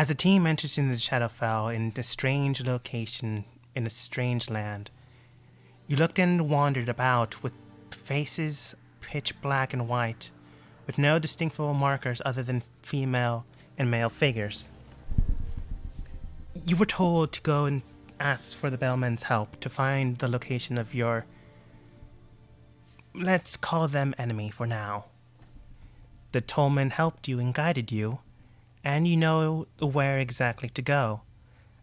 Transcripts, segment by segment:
As the team enters into Shadowfell in a strange location in a strange land, you looked and wandered about with faces pitch black and white, with no distinctable markers other than female and male figures. You were told to go and ask for the bellman's help to find the location of your, let's call them enemy for now. The tollman helped you and guided you, and you know where exactly to go.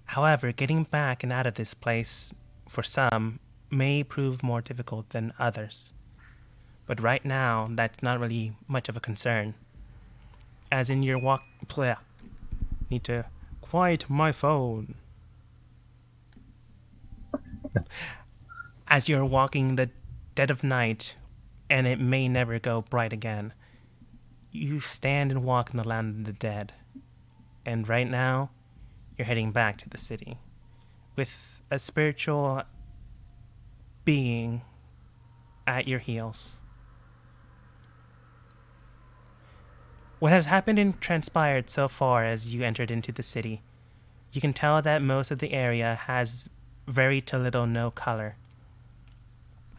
However, getting back and out of this place, for some, may prove more difficult than others. But right now, that's not really much of a concern. As in your walk... Need to quiet my phone. As you're walking the dead of night, and it may never go bright again, you stand and walk in the land of the dead. And right now, you're heading back to the city with a spiritual being at your heels. What has happened and transpired so far as you entered into the city, you can tell that most of the area has very to little no color.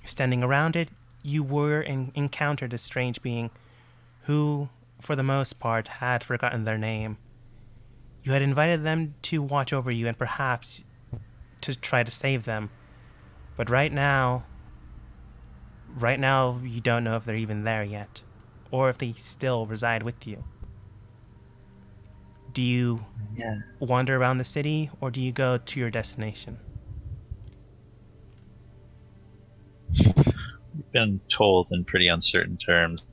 Standing around it, you were encountered a strange being who, for the most part, had forgotten their name. You had invited them to watch over you and perhaps to try to save them. But right now you don't know if they're even there yet, or if they still reside with you. Do you wander around the city, or do you go to your destination? We've been told in pretty uncertain terms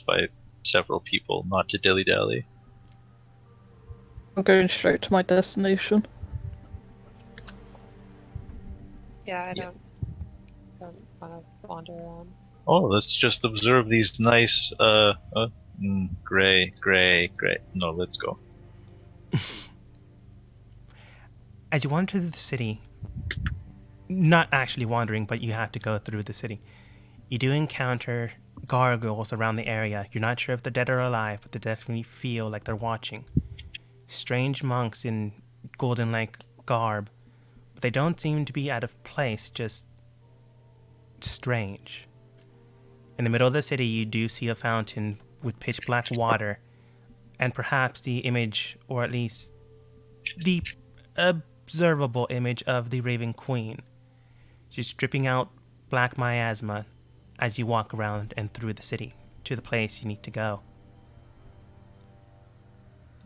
by several people not to dilly-dally. I'm going straight to my destination. Yeah, I don't want to wander around. Oh, let's just observe these nice, gray. No, let's go. As you wander through the city, not actually wandering, but you have to go through the city, you do encounter gargoyles around the area. You're not sure if they're dead or alive, but they definitely feel like they're watching. Strange monks in golden-like garb, but they don't seem to be out of place, just strange. In the middle of the city, you do see a fountain with pitch black water, and perhaps the image, or at least the observable image of the Raven Queen. She's dripping out black miasma as you walk around and through the city to the place you need to go.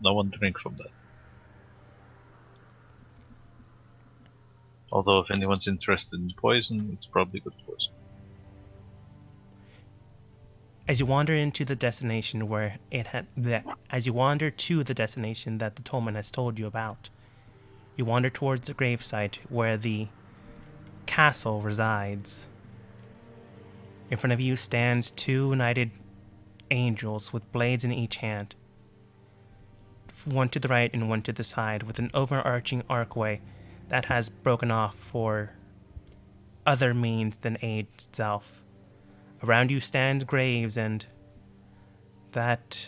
No one drink from that. Although if anyone's interested in poison, it's probably good poison. As you wander into the destination as you wander to the destination that the Tolman has told you about, you wander towards the gravesite where the castle resides. In front of you stands two knighted angels with blades in each hand, one to the right and one to the side, with an overarching archway that has broken off for other means than aid itself. Around you stand graves, and that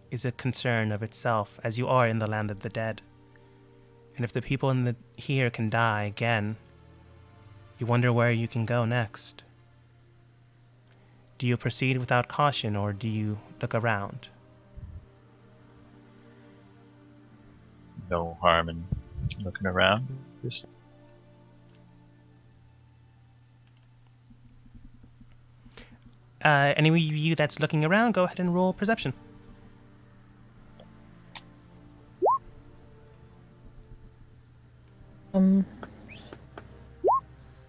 is a concern of itself, as you are in the land of the dead. And if the people here can die again, you wonder where you can go next. Do you proceed without caution, or do you look around? No harm in looking around. Just Any of you that's looking around, go ahead and roll perception.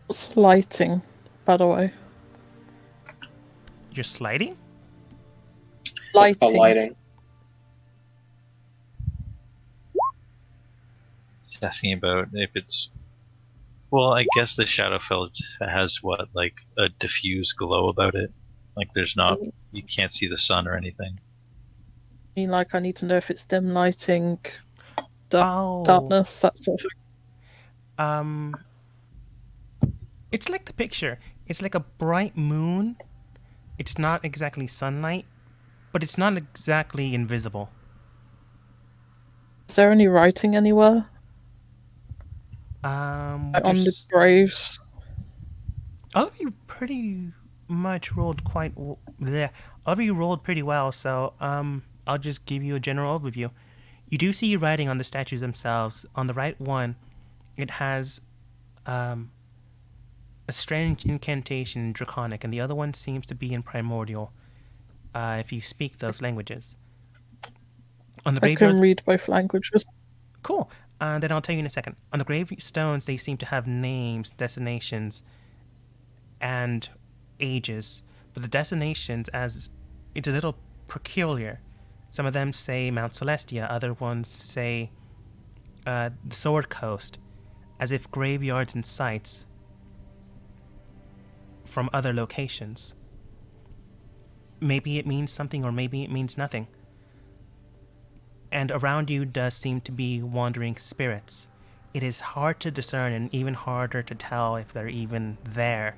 What's lighting, by the way? You're sliding? Lighting. Just asking about if it's... Well, I guess the Shadowfell has what, like a diffuse glow about it? Like there's not... You can't see the sun or anything. I mean, like, I need to know if it's dim lighting, darkness, that sort of thing. It's like the picture. It's like a bright moon. It's not exactly sunlight, but it's not exactly invisible. Is there any writing anywhere? With On the graves? all of you pretty much rolled all of you rolled pretty well, so I'll just give you a general overview. You do see writing on the statues themselves. On the right one, it has a strange incantation in Draconic, and the other one seems to be in Primordial, if you speak those languages. On the I can read both languages. Cool. Then I'll tell you in a second. On the gravestones, they seem to have names, destinations, and ages. But the destinations, as it's a little peculiar. Some of them say Mount Celestia, other ones say the Sword Coast, as if graveyards and sites from other locations. Maybe it means something, or maybe it means nothing. And around you does seem to be wandering spirits. It is hard to discern and even harder to tell if they're even there,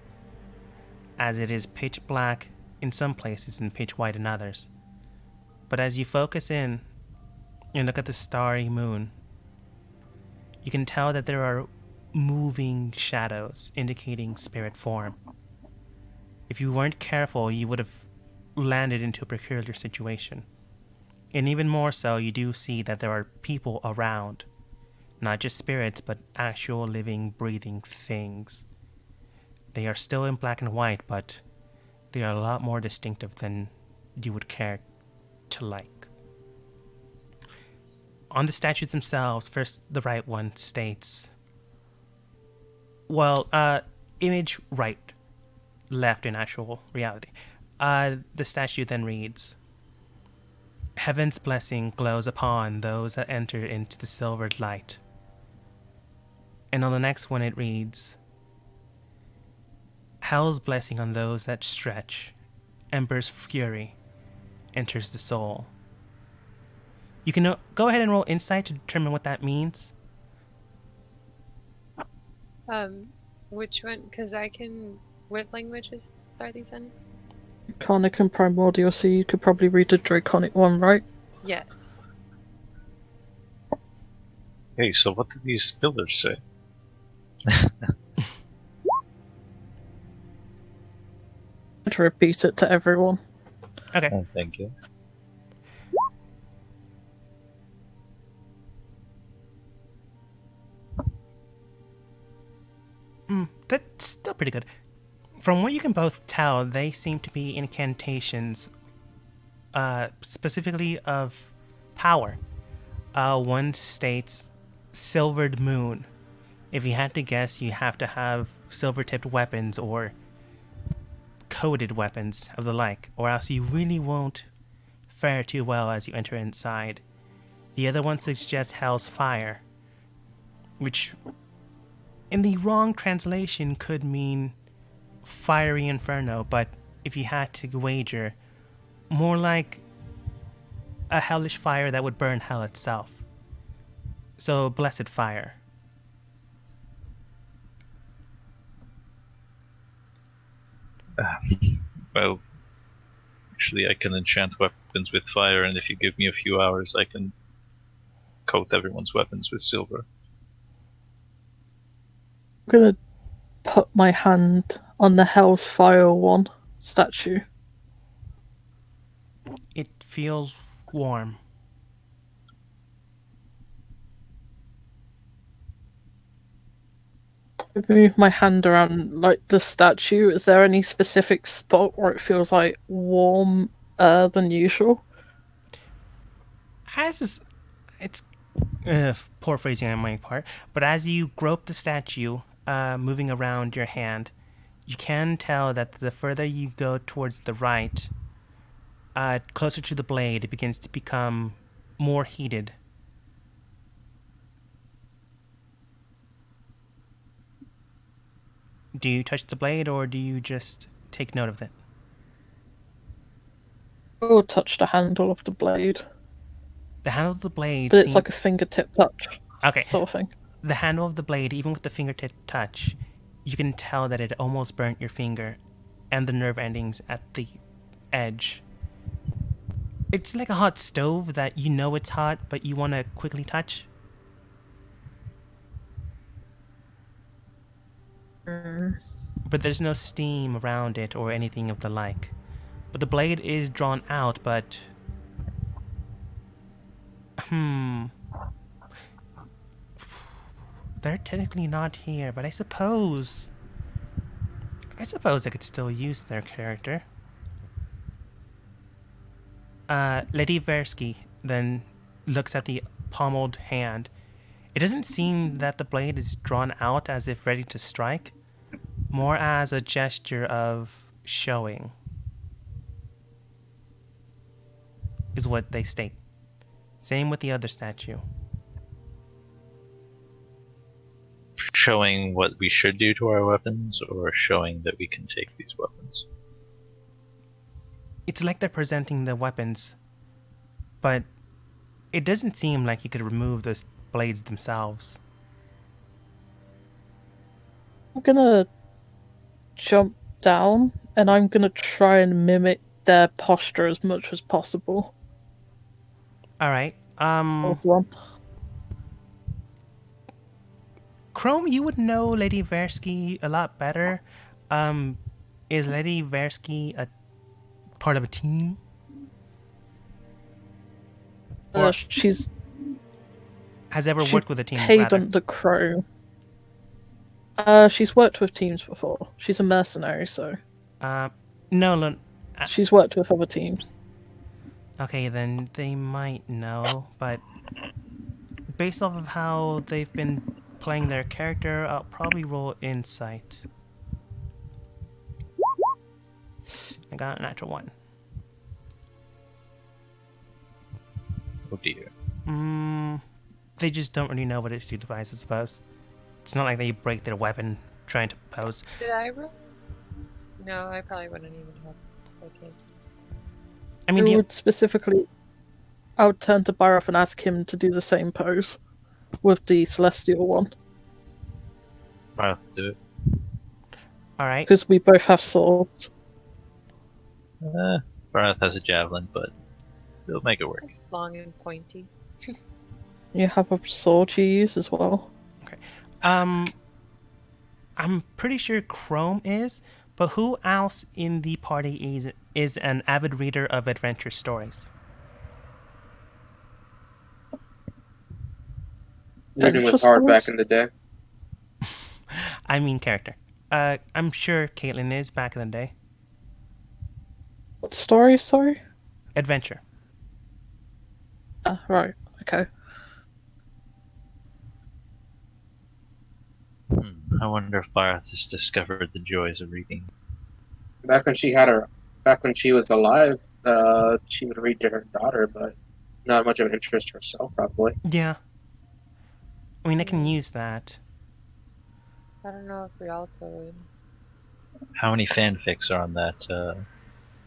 as it is pitch black in some places and pitch white in others. But as you focus in and look at the starry moon, you can tell that there are moving shadows indicating spirit form. If you weren't careful, you would have landed into a peculiar situation. And even more so, you do see that there are people around. Not just spirits, but actual living, breathing things. They are still in black and white, but they are a lot more distinctive than you would care to like. On the statues themselves, first the right one states, image right, left in actual reality. The statue then reads, "Heaven's blessing glows upon those that enter into the silvered light." And on the next one it reads, "Hell's blessing on those that stretch. Ember's fury enters the soul." You can go ahead and roll insight to determine what that means. Which one? Because what languages are these in? Draconic and Primordial, so you could probably read the Draconic one, right? Yes. Hey, so what did these builders say? To repeat it to everyone. Okay. Oh, thank you. That's still pretty good. From what you can both tell, they seem to be incantations, specifically of power. One states silvered moon. If you had to guess, you have to have silver-tipped weapons or coated weapons of the like, or else you really won't fare too well as you enter inside. The other one suggests hell's fire, which in the wrong translation could mean fiery inferno, but if you had to wager, more like a hellish fire that would burn hell itself. So, blessed fire. Well, actually, I can enchant weapons with fire, and if you give me a few hours, I can coat everyone's weapons with silver. I'm gonna put my hand on the Hell's Fire one statue. It feels warm. Move my hand around like the statue. Is there any specific spot where it feels like warmer than usual? It's poor phrasing on my part, but as you grope the statue, moving around your hand, you can tell that the further you go towards the right, closer to the blade, it begins to become more heated. Do you touch the blade, or do you just take note of it? I'll touch the handle of the blade. The handle of the blade... But it's like a fingertip touch. Okay. Sort of thing. The handle of the blade, even with the fingertip touch, you can tell that it almost burnt your finger and the nerve endings at the edge. It's like a hot stove that you know it's hot, but you want to quickly touch. But there's no steam around it or anything of the like. But the blade is drawn out, but... They're technically not here, but I suppose I could still use their character. Lady Versky then looks at the pommeled hand. It doesn't seem that the blade is drawn out as if ready to strike, more as a gesture of showing, is what they state. Same with the other statue. Showing what we should do to our weapons, or showing that we can take these weapons? It's like they're presenting the weapons, but it doesn't seem like you could remove those blades themselves. I'm gonna jump down and I'm gonna try and mimic their posture as much as possible. Alright, Fourth one. Chrome, you would know Lady Versky a lot better. Is Lady Versky a part of a team? She's has ever worked with a team, paid rather. under Crow. She's worked with teams before. She's a mercenary, so No, she's worked with other teams. okay, then they might know, but based off of how they've been playing their character, I'll probably roll insight. I got a natural 1. Oh dear. They just don't really know what issue device, I suppose. It's not like they break their weapon trying to pose. Did I roll? No, I probably wouldn't even have. Okay. I mean, I would turn to Byroth and ask him to do the same pose with the celestial one. I'll do it. alright. Because we both have swords. Barath has a javelin, but it'll make it work. It's long and pointy. You have a sword you use as well. I'm pretty sure Chrome is, but who else in the party is an avid reader of adventure stories? Reading was hard back in the day. I mean character. I'm sure Caitlin is back in the day. What story, sorry? Adventure. Right, okay. I wonder if Barath has discovered the joys of reading. Back when she was alive, she would read to her daughter, but not much of an interest herself, probably. Yeah. I mean, I can use that. I don't know if Rialto would. How many fanfics are on that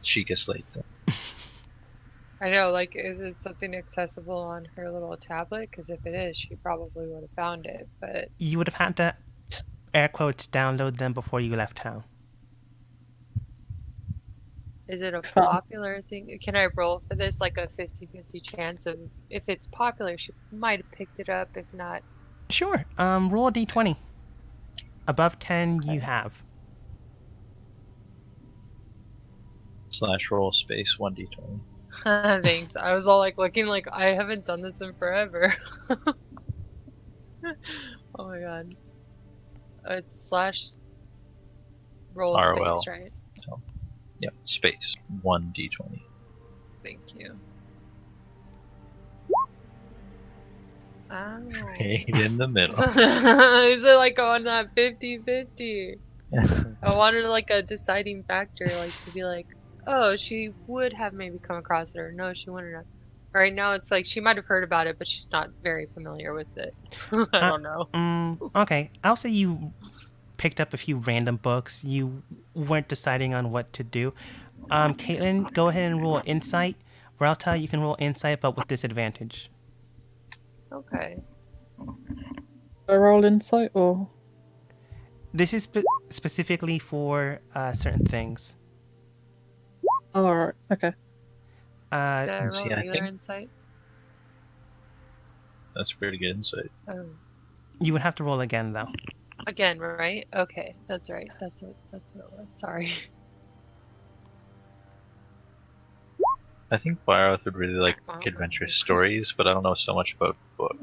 Sheikah Slate thing? I know, like, is it something accessible on her little tablet? Because if it is, she probably would have found it, but... You would have had to, air quotes, download them before you left town. Is it a popular thing? Can I roll for this, like a 50-50 chance of... If it's popular, she might have picked it up, if not... Sure. Roll a d20. Above 10, you have. / roll space 1d20. Thanks. I was all like looking like I haven't done this in forever. Oh my god. It's / roll ROL. space, right? So, yep, space 1d20. Thank you. Oh. Right in the middle. Is it like on that 50-50? I wanted like a deciding factor, like to be like, oh, she would have maybe come across it, or no, she wouldn't have. Right now, it's like she might have heard about it, but she's not very familiar with it. I don't know. Okay. I'll say you picked up a few random books. You weren't deciding on what to do. Caitlin, go ahead and roll insight. Ralta, you can roll insight, but with disadvantage. Okay. I roll insight, or...? This is specifically for certain things. Oh, alright, okay. Uh, Did I see, roll I regular think- insight? That's pretty good insight. Oh, you would have to roll again though. again, right? Okay, that's right. That's what it was. Sorry. I think Bioth would really like Wow. adventurous stories, but I don't know so much about book.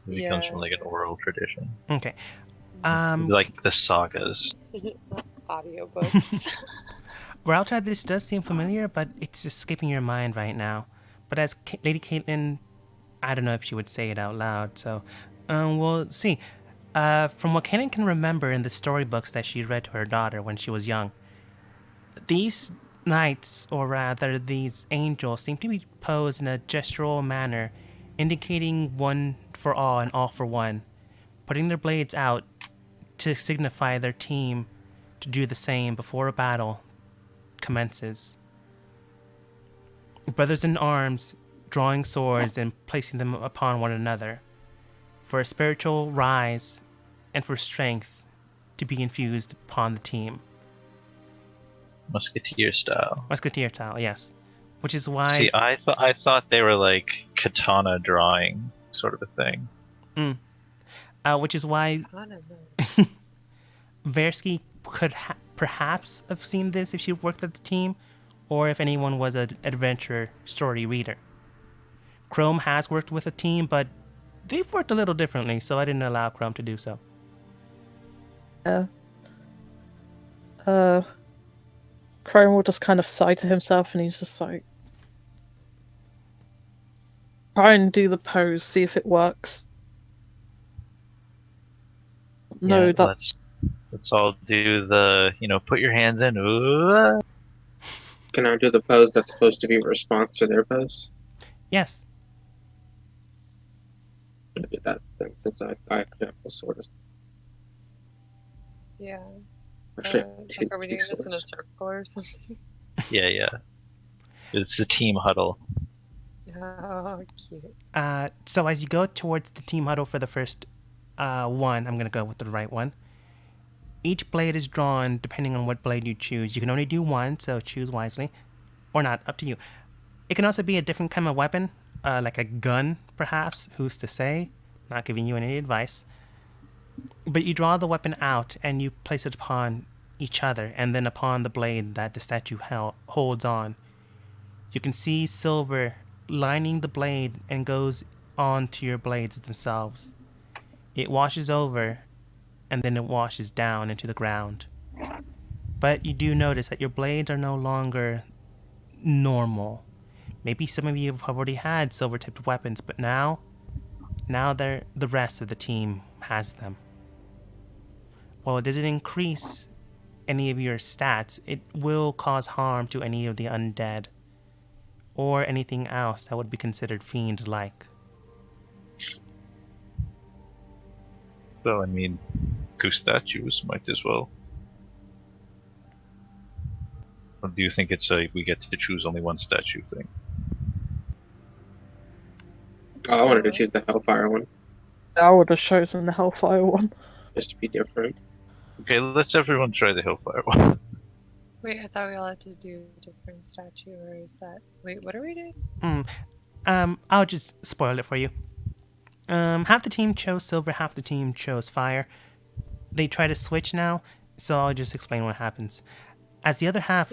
He comes from Yeah. like an oral tradition, Okay. like the sagas. Audiobooks. Ralta, this does seem familiar, but it's escaping your mind right now. But as Lady Caitlin, I don't know if she would say it out loud, so we'll see. From what Caitlin can remember in the storybooks that she read to her daughter when she was young, these knights, or rather these angels, seem to be posed in a gestural manner, indicating one for all and all for one, putting their blades out to signify their team to do the same before a battle commences. Brothers in arms drawing swords and placing them upon one another for a spiritual rise and for strength to be infused upon the team. Musketeer style. Musketeer style, yes. Which is why See, I thought they were like katana drawing sort of a thing. which is why Katana, no. Versky could perhaps have seen this if she worked at the team, or if anyone was an adventure story reader. Chrome has worked with a team, but they've worked a little differently, so I didn't allow Chrome to do so. Crone will just kind of sigh to himself, and he's just like, try and do the pose, see if it works. No, Yeah, that let's all do the put your hands in. Ooh. Can I do the pose that's supposed to be a response to their pose? Yes. I do that thing since I have the sword. Yeah. Actually, Like, are we doing this in a circle or something? Yeah. It's the team huddle. Oh, cute. So as you go towards the team huddle for the first one, I'm going to go with the right one. Each blade is drawn depending on what blade you choose. You can only do one, so choose wisely. Or not, up to you. It can also be a different kind of weapon, like a gun, perhaps. Who's to say? Not giving you any advice. But you draw the weapon out and you place it upon each other and then upon the blade that the statue holds on. You can see silver lining the blade and goes on to your blades themselves. It washes over and then it washes down into the ground. But you do notice that your blades are no longer normal. Maybe some of you have already had silver-tipped weapons, but now the rest of the team has them. While it doesn't increase any of your stats, it will cause harm to any of the undead or anything else that would be considered fiend-like. So I mean, two statues might as well. Or do you think it's a we get to choose only one statue thing? Oh, I wanted to choose the Hellfire one, I would have chosen the Hellfire one. just to be different. Okay, let's everyone try the Hellfire one. Wait, I thought we all had to do a different statue, or is that... Wait, what are we doing? I'll just spoil it for you. Half the team chose silver, half the team chose fire. They try to switch now, so I'll just explain what happens. As the other half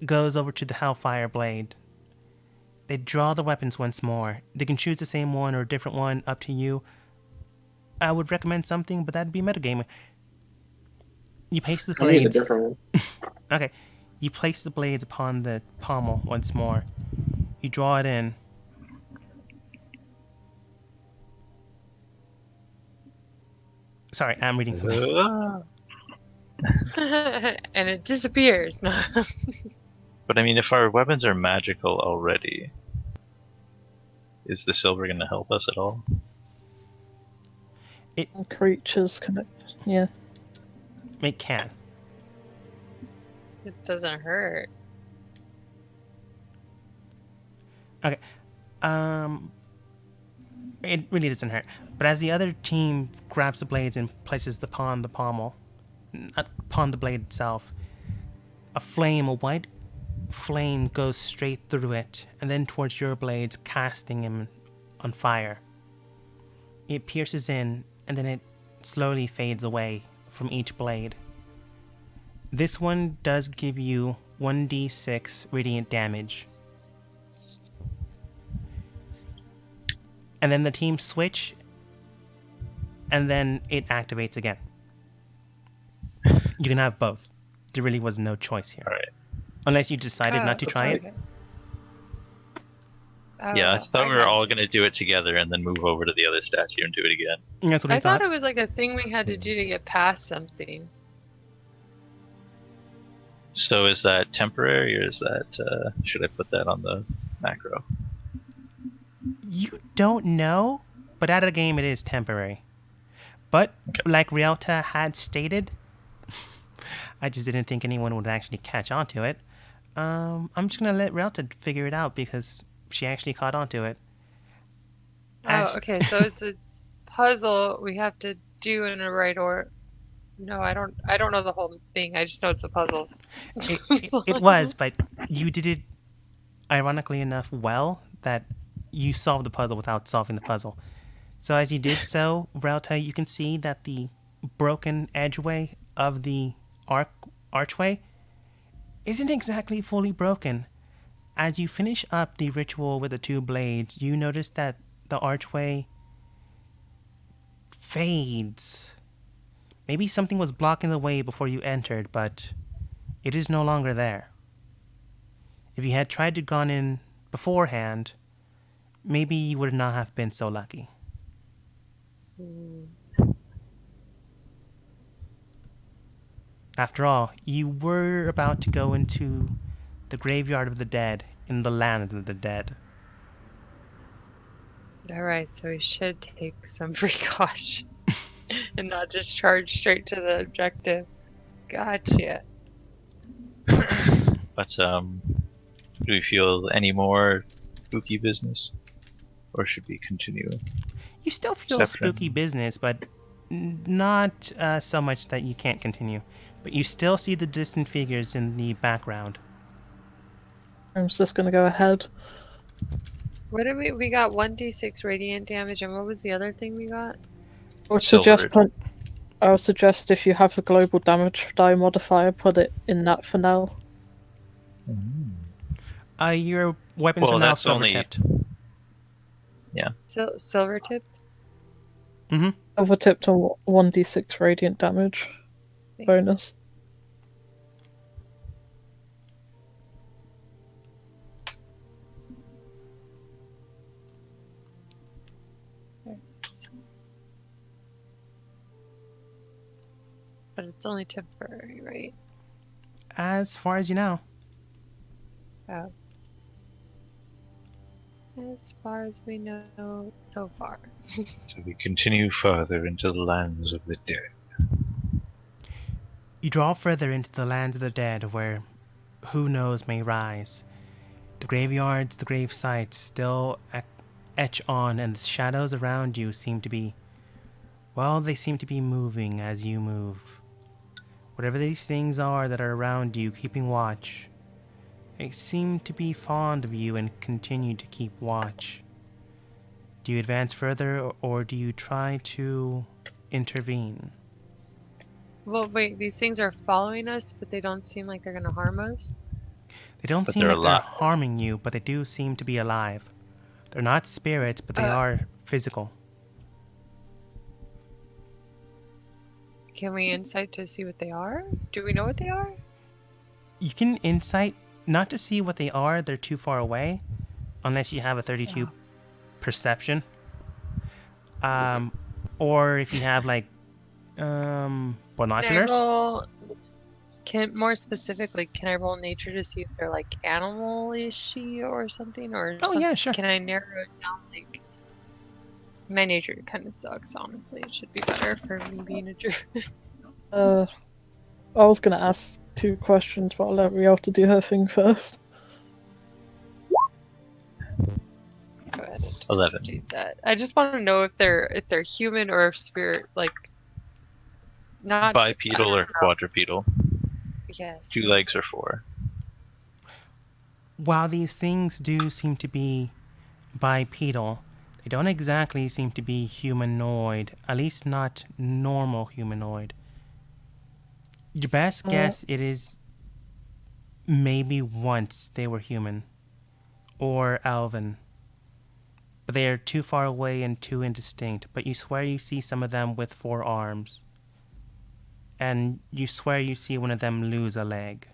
goes over to the Hellfire blade, they draw the weapons once more. They can choose the same one or a different one, up to you. I would recommend something, but that'd be metagaming. You place the I'll use a blades. different one. Okay. You place the blades upon the pommel once more. You draw it in. Sorry, I'm reading something. And it disappears. No. But I mean, if our weapons are magical already, is the silver going to help us at all? Creatures can, yeah. It can. It doesn't hurt. Okay. It really doesn't hurt. But as the other team grabs the blades and places them upon the pommel, upon the blade itself, a white flame goes straight through it and then towards your blades, casting him on fire. It pierces in and then it slowly fades away from each blade. This one does give you 1d6 radiant damage. And then the team switch, and then it activates again. You can have both. There really was no choice here. All right. Unless you decided not to try it. Okay. Oh, Yeah, I thought we were all gotcha. going to do it together and then move over to the other statue and do it again. That's what I I thought. thought it was like a thing we had to do to get past something. So is that temporary, or is that, should I put that on the macro? You don't know, but out of the game it is temporary. But Okay. like Rialta had stated, I just didn't think anyone would actually catch on to it. I'm just gonna let Rialta figure it out because she actually caught on to it. Oh, okay. So it's a puzzle we have to do in a right order. No, I don't know the whole thing. I just know it's a puzzle. It was, but you did it ironically enough well that you solved the puzzle without solving the puzzle. So as you did so, Rialta, you can see that the broken edgeway of the archway isn't exactly fully broken. As you finish up the ritual with the two blades, you notice that the archway fades. Maybe something was blocking the way before you entered, but it is no longer there. If you had tried to gone in beforehand, maybe you would not have been so lucky. After all, you were about to go into the graveyard of the dead in the land of the dead. Alright, so we should take some precaution and not just charge straight to the objective. Gotcha. But do we feel any more spooky business, or should we continue? You still feel Perception. spooky business, but not so much that you can't continue. But you still see the distant figures in the background. I'm just gonna go ahead. What did we got 1d6 radiant damage, and what was the other thing we got? I would suggest Silvered. I would suggest if you have a global damage die modifier, put it in that for now. Your weapons Well, are now that's silver only- tipped. Silver tipped? Over tipped on 1d6 radiant damage bonus. But it's only temporary, right? As far as you know. Oh. As far as we know so far. So we continue further into the lands of the dead. You draw further into the lands of the dead where who knows may rise. The graveyards, the grave sites still etch on, and the shadows around you seem to be, well, they seem to be moving as you move. Whatever these things are that are around you, keeping watch, they seem to be fond of you and continue to keep watch. Do you advance further, or do you try to intervene? Well, wait, these things are following us, but they don't seem like they're gonna harm us? They don't But seem they're like they're alive. harming you, but they do seem to be alive. They're not spirits, but they Uh. are physical. Can we insight to see what they are? Do we know what they are? You can insight, not to see what they are, they're too far away, unless you have a 32 perception. Or if you have like Can I binoculars. roll? More specifically, can I roll nature to see if they're like animal-ishy or something, or Oh yeah, sure. can I narrow it down? Like, my nature kind of sucks, honestly. It should be better for me being a druid. I was gonna ask 2 questions, but I'll let Rialta do her thing first. Go ahead and just 11. do that. I just want to know if they're human or if spirit, like, not Bipedal or quadrupedal? Yes. 2 legs or 4? while these things do seem to be bipedal, they don't exactly seem to be humanoid, at least not normal humanoid. Your best guess it is maybe once they were human or elven, but they are too far away and too indistinct. But you swear you see some of them with 4 arms, and you swear you see one of them lose a leg.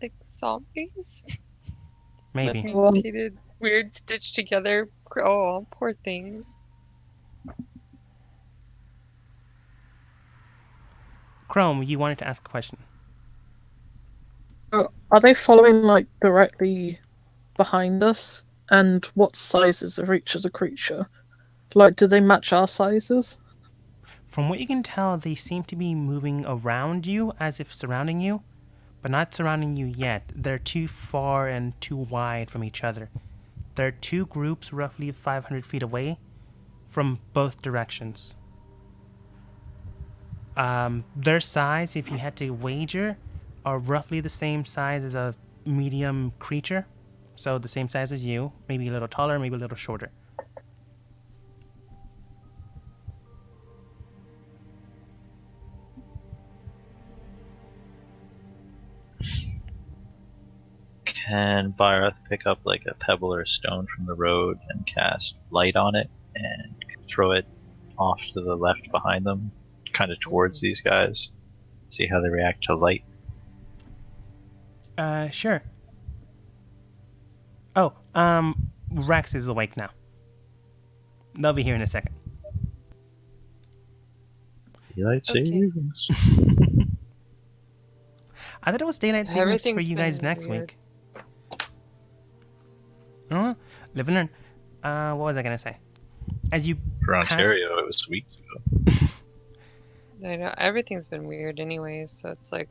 Like zombies? Maybe. Mutated, weird, stitched together. Oh, poor things. Chrome, you wanted to ask a question. Are they following like directly behind us? And what sizes of each of the creature? Like, do they match our sizes? From what you can tell, they seem to be moving around you as if surrounding you, but not surrounding you yet. They're too far and too wide from each other. There are 2 groups roughly 500 feet away from both directions. Their size, if you had to wager, are roughly the same size as a medium creature. So the same size as you, maybe a little taller, maybe a little shorter. Can Byroth pick up like a pebble or a stone from the road and cast light on it and throw it off to the left behind them, kind of towards these guys? See how they react to light. Sure. Oh, Rex is awake now. They'll be here in a second. Daylight Okay. savings. I thought it was daylight savings for Everything's you guys been next weird. week. Live and learn. What was I gonna say? As you For cast- Ontario, it was weeks ago. I know everything's been weird anyways, so it's like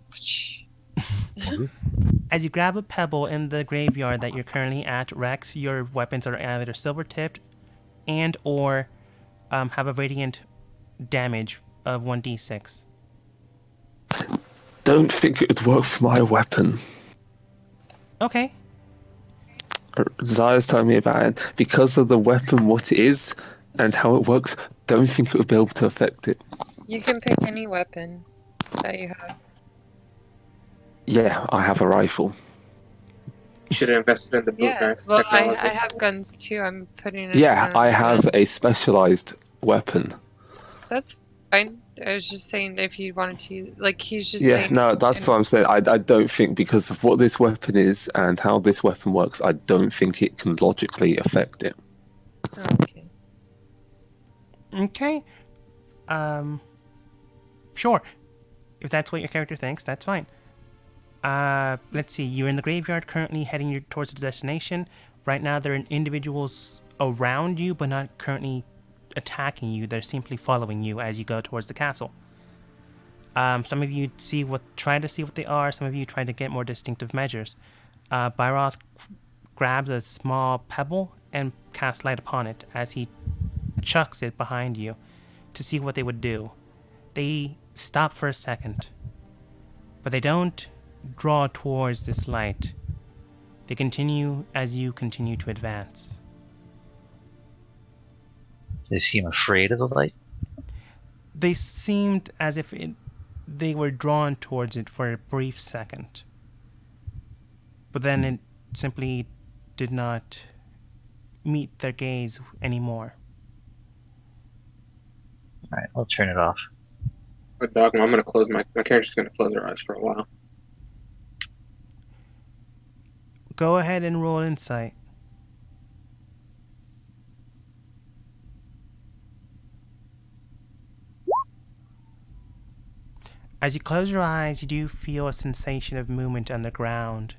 As you grab a pebble in the graveyard that you're currently at, Rex, your weapons are either silver tipped and or have a radiant damage of 1d6. Don't think it would work for my weapon. Okay. Zaya's telling me about it. Because of the weapon, what it is, and how it works, don't think it would be able to affect it. you can pick any weapon that you have. Yeah, I have a rifle. You should have invested in the boot Yeah, knife well, technology. I have guns too. I'm putting it. Yeah, on I the have gun. a specialized weapon. That's fine. I was just saying if you wanted to, like he's just Yeah, saying. no, that's what I'm saying. I don't think, because of what this weapon is and how this weapon works, I don't think it can logically affect it. Okay. Okay. Sure. If that's what your character thinks, that's fine. Let's see. You're in the graveyard currently heading towards the destination. Right now, there are individuals around you, but not currently attacking you. They're simply following you as you go towards the castle. Some of you try to see what they are. Some of you try to get more distinctive measures. Byroth grabs a small pebble and casts light upon it as he chucks it behind you to see what they would do. They stop for a second, but they don't draw towards this light. They continue as you continue to advance. They seem afraid of the light. They seemed as if they were drawn towards it for a brief second, but then it simply did not meet their gaze anymore. Alright, I'll turn it off. But Dogma, I'm gonna close my character's gonna close her eyes for a while. Go ahead and roll insight. As you close your eyes, you do feel a sensation of movement on the ground.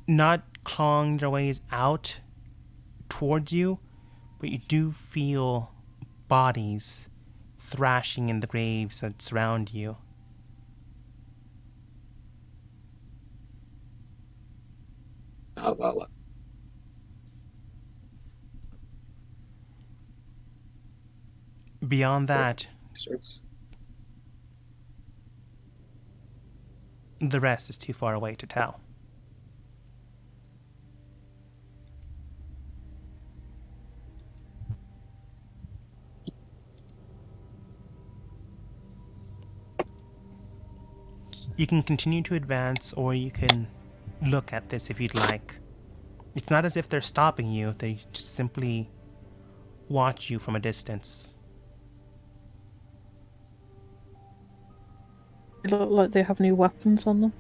Not clawing their ways out towards you, but you do feel bodies thrashing in the graves that surround you. Well, Beyond that, it's The rest is too far away to tell. You can continue to advance, or you can look at this if you'd like. It's not as if they're stopping you, they just simply watch you from a distance. They look like they have new weapons on them.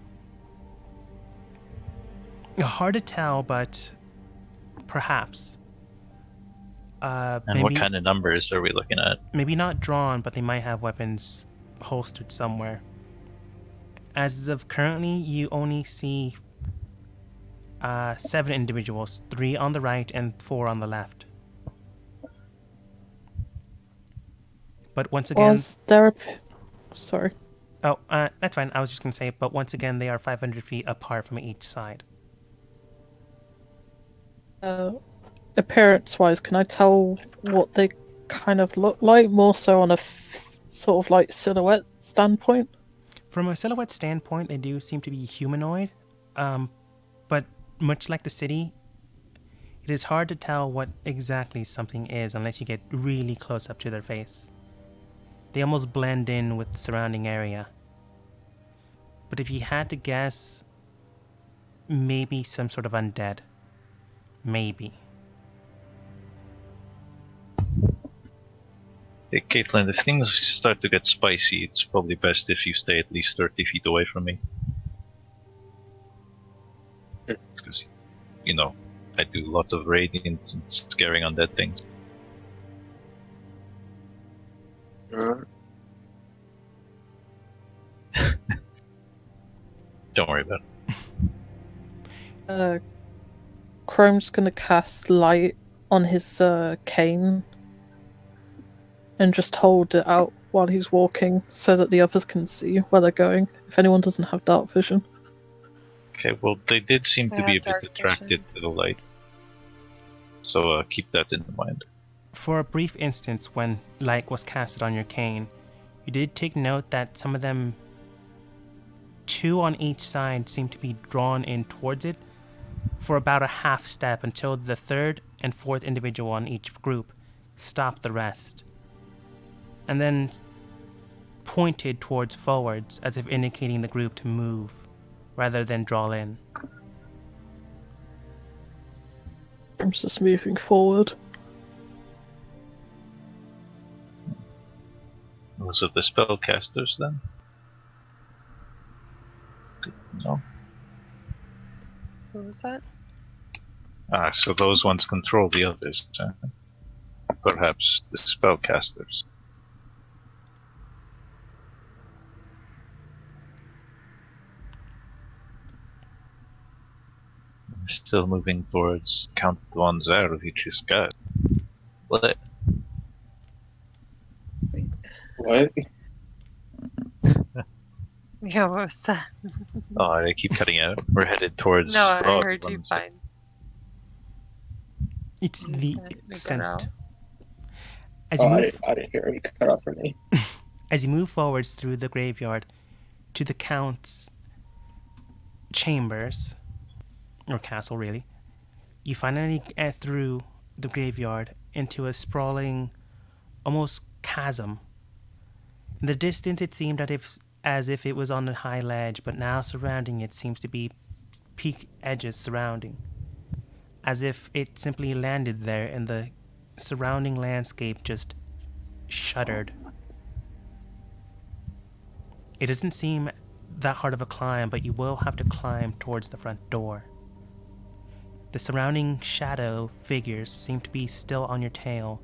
Hard to tell, but perhaps. And Maybe, what kind of numbers are we looking at? maybe not drawn, but they might have weapons holstered somewhere. As of currently, you only see 7 individuals, 3 on the right and 4 on the left. But once again, Was there a... Sorry. oh, that's fine. I was just gonna say, but once again, they are 500 feet apart from each side. Appearance-wise, can I tell what they kind of look like? More so on a sort of like silhouette standpoint? From a silhouette standpoint, they do seem to be humanoid, but much like the city, it is hard to tell what exactly something is unless you get really close up to their face. They almost blend in with the surrounding area. But if you had to guess, maybe some sort of undead. Maybe. Hey, Caitlin, if things start to get spicy, it's probably best if you stay at least 30 feet away from me. Because, you know, I do lots of radiant and scaring undead things. Don't worry about it. Chrome's gonna cast light on his cane and just hold it out while he's walking so that the others can see where they're going, if anyone doesn't have dark vision. Okay, well, they did seem I to be a have bit dark attracted to the light. So keep that in mind. For a brief instance, when light was casted on your cane, you did take note that some of them, 2 on each side, seemed to be drawn in towards it for about a half step until the 3rd and 4th individual on each group stopped the rest, and then pointed towards forwards as if indicating the group to move rather than draw in. I'm just moving forward. Was it the spellcasters then? No. What was that? Ah, so those ones control the others. Perhaps the spellcasters. We're still moving towards Count von Zarovich's gut. What? What? Yeah, what was that? Oh, I keep cutting out. We're headed towards. No, I Broad heard you ones. fine. It's You the said to get scent. out. As you Oh, move I didn't hear any cut off for me. As you move forwards through the graveyard to the Count's chambers, or castle really, you finally get through the graveyard into a sprawling, almost chasm. In the distance it seemed as if it was on a high ledge, but now surrounding it seems to be peak edges surrounding, as if it simply landed there and the surrounding landscape just shuddered. It doesn't seem that hard of a climb, but you will have to climb towards the front door. The surrounding shadow figures seem to be still on your tail,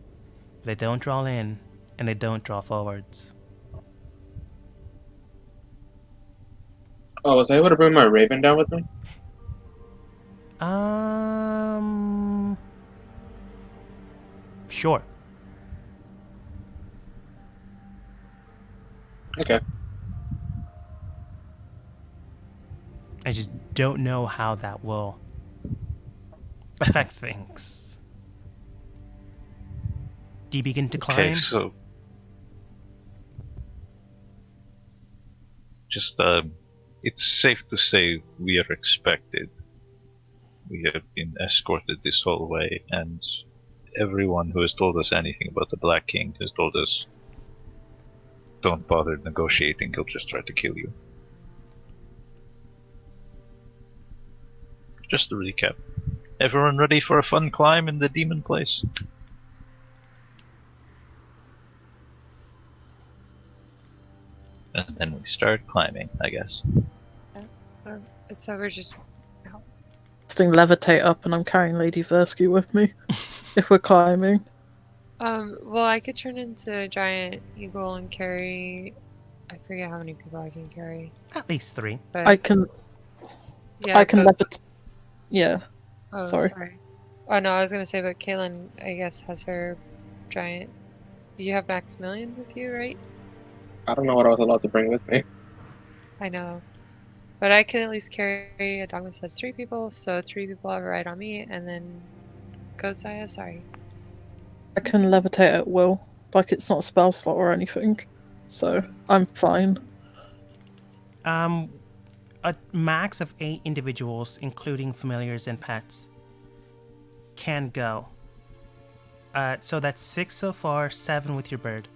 but they don't draw in and they don't draw forwards. Oh, was I able to bring my raven down with me? Sure. Okay. I just don't know how that will affect things. Do you begin to climb? Okay, so just It's safe to say we are expected. We have been escorted this whole way, and everyone who has told us anything about the Black King has told us, don't bother negotiating, he'll just try to kill you. Just to recap. Everyone ready for a fun climb in the demon place? And then we start climbing, I guess. So we're just. Casting levitate up, and I'm carrying Lady Versky with me. If we're climbing. Well, I could turn into a giant eagle and carry. I forget how many people I can carry. At least 3. But I can but- levitate. Yeah. Oh, sorry. sorry. Oh no, I was gonna say, but Kaylin, I guess, has her giant. You have Maximilian with you, right? I don't know what I was allowed to bring with me. I know. But I can at least carry a dogma says 3 people, so 3 people have a ride on me, and then Gosaya, sorry. I can levitate at will. Like it's not a spell slot or anything. So I'm fine. A max of 8 individuals, including familiars and pets, can go. So that's 6 so far, 7 with your bird.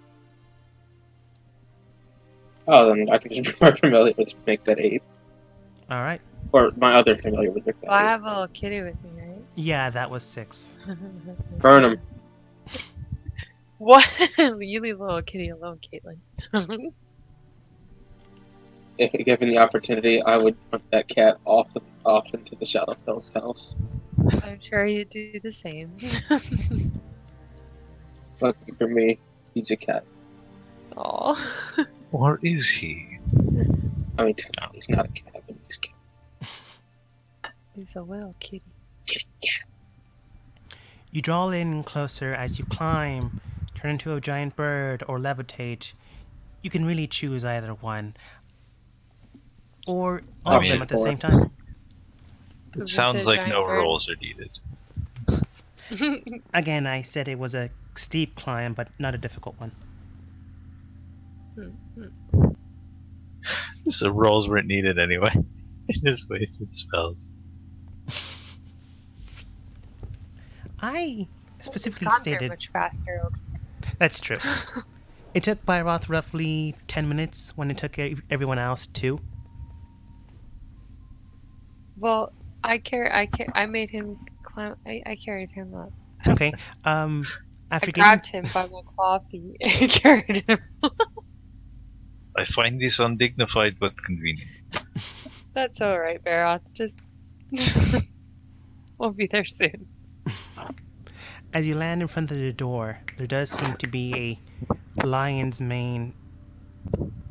Oh, then I can just bring my familiar to make that 8. All right. Or my other familiar would make that Well, I 8. have a little kitty with me, Yeah, that was 6. right? Burn him. What? You leave little kitty alone, Caitlin. If given the opportunity, I would put that cat off into the Shadowfell's house. I'm sure you'd do the same. Lucky for me, he's a cat. Aw. Or is he? I mean, he's not a cat, but he's a cat. He's a little kitty. You draw in closer as you climb, turn into a giant bird, or levitate. You can really choose either one. Or all of them Option at the 4. same time. It Move sounds into a like giant no bird. rolls are needed. Again, I said it was a steep climb, but not a difficult one. So rolls weren't needed anyway. It just wasted spells. I specifically Gone there stated much faster. that's true. It took Byroth roughly 10 minutes when it took everyone else 2. Well, I made him climb. I carried him up. Okay. I After grabbed him by my claw feet and carried him. I find this undignified but convenient. That's alright, Baroth. Just. We'll be there soon. As you land in front of the door, there does seem to be a lion's mane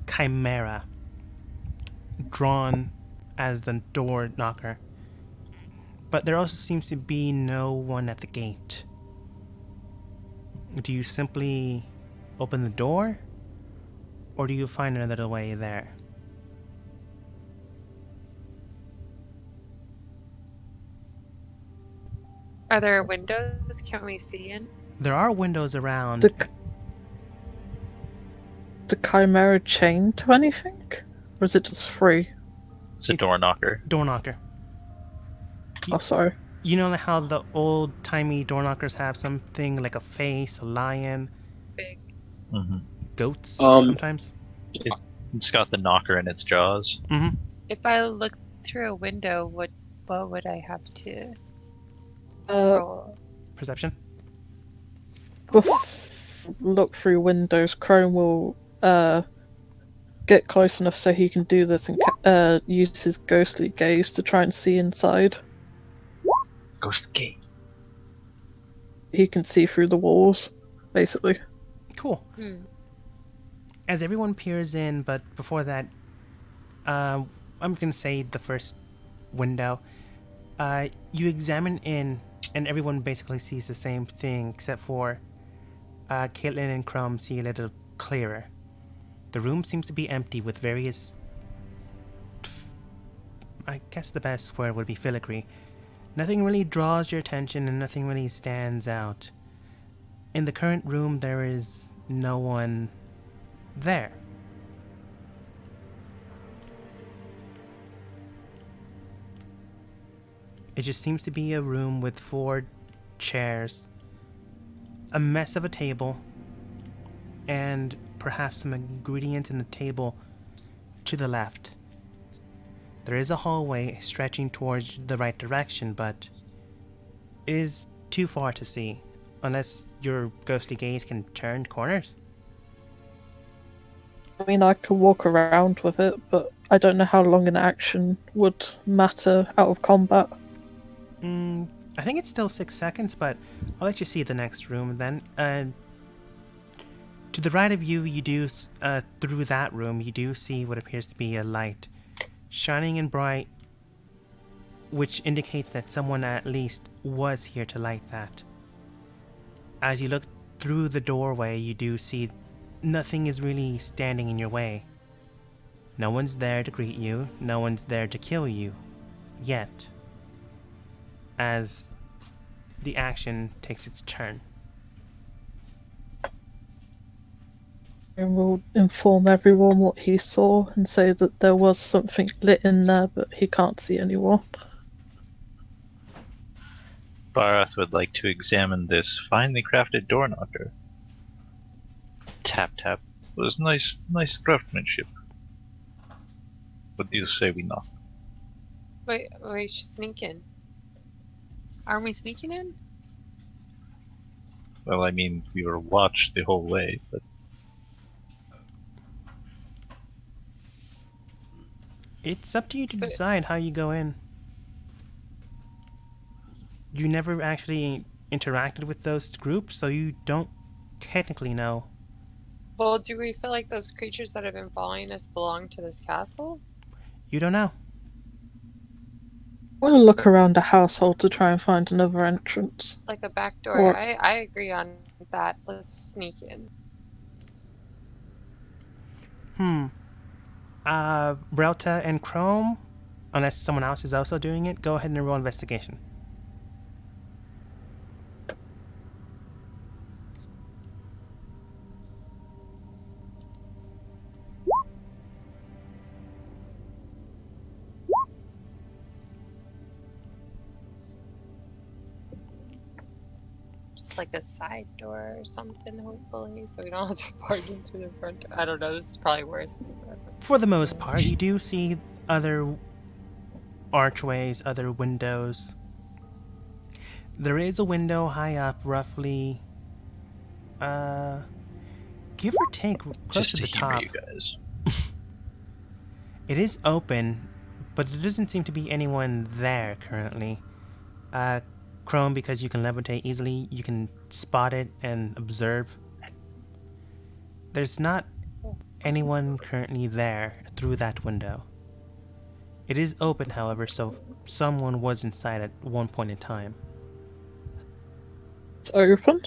chimera drawn as the door knocker. But there also seems to be no one at the gate. Do you simply open the door? Or do you find another way there? Are there windows? Can we see in? There are windows around. The chimera chained to anything? Or is it just free? It's a door knocker. Door knocker. Oh, sorry. You know how the old-timey door knockers have something like a face, a lion, Big. Mm-hmm. goats sometimes? It's got the knocker in its jaws. Mm-hmm. If I look through a window, what would I have to roll? Perception? Look through windows. Crone will get close enough so he can do this and use his ghostly gaze to try and see inside. Ghost gate. He can see through the walls, basically. Cool. As everyone peers in, but before that, I'm going to say the first window. You examine in, and everyone basically sees the same thing, except for Caitlin and Crumb see a little clearer. The room seems to be empty with various... I guess the best word would be filigree. Nothing really draws your attention and nothing really stands out. In the current room, there is no one there. It just seems to be a room with 4 chairs, a mess of a table, and perhaps some ingredients in the table to the left. There is a hallway stretching towards the right direction, but it is too far to see, unless your ghostly gaze can turn corners. I mean, I could walk around with it, but I don't know how long an action would matter out of combat. I think it's still 6 seconds, but I'll let you see the next room then. To the right of you, through that room, you do see what appears to be a light, shining and bright, which indicates that someone at least was here to light that. As you look through the doorway, you do see nothing is really standing in your way. No one's there to greet you, no one's there to kill you, yet. As the action takes its turn. And we'll inform everyone what he saw and say that there was something lit in there, but he can't see anyone. Barath would like to examine this finely crafted door knocker. Tap tap. It was nice craftsmanship. What do you say we knock? Wait, we should sneak in. Aren't we sneaking in? Well, I mean, we were watched the whole way, but It's up to you to decide how you go in. You never actually interacted with those groups, so you don't technically know. Well, do we feel like those creatures that have been following us belong to this castle? You don't know. I'm gonna look around the household to try and find another entrance. Like a back door? Or- I agree on that. Let's sneak in. Relta and Chrome, unless someone else is also doing it, go ahead and roll investigation. Just like a side door or something, hopefully, so we don't have to barge in through the front door. I don't know, this is probably worse. For the most part, you do see other archways, other windows. There is a window high up, roughly, give or take, close just to to the humor top. you guys. It is open, but there doesn't seem to be anyone there currently. Chrome, because you can levitate easily, you can spot it and observe. There's not anyone currently there through that window. It is open, however, so someone was inside at one point in time. It's open.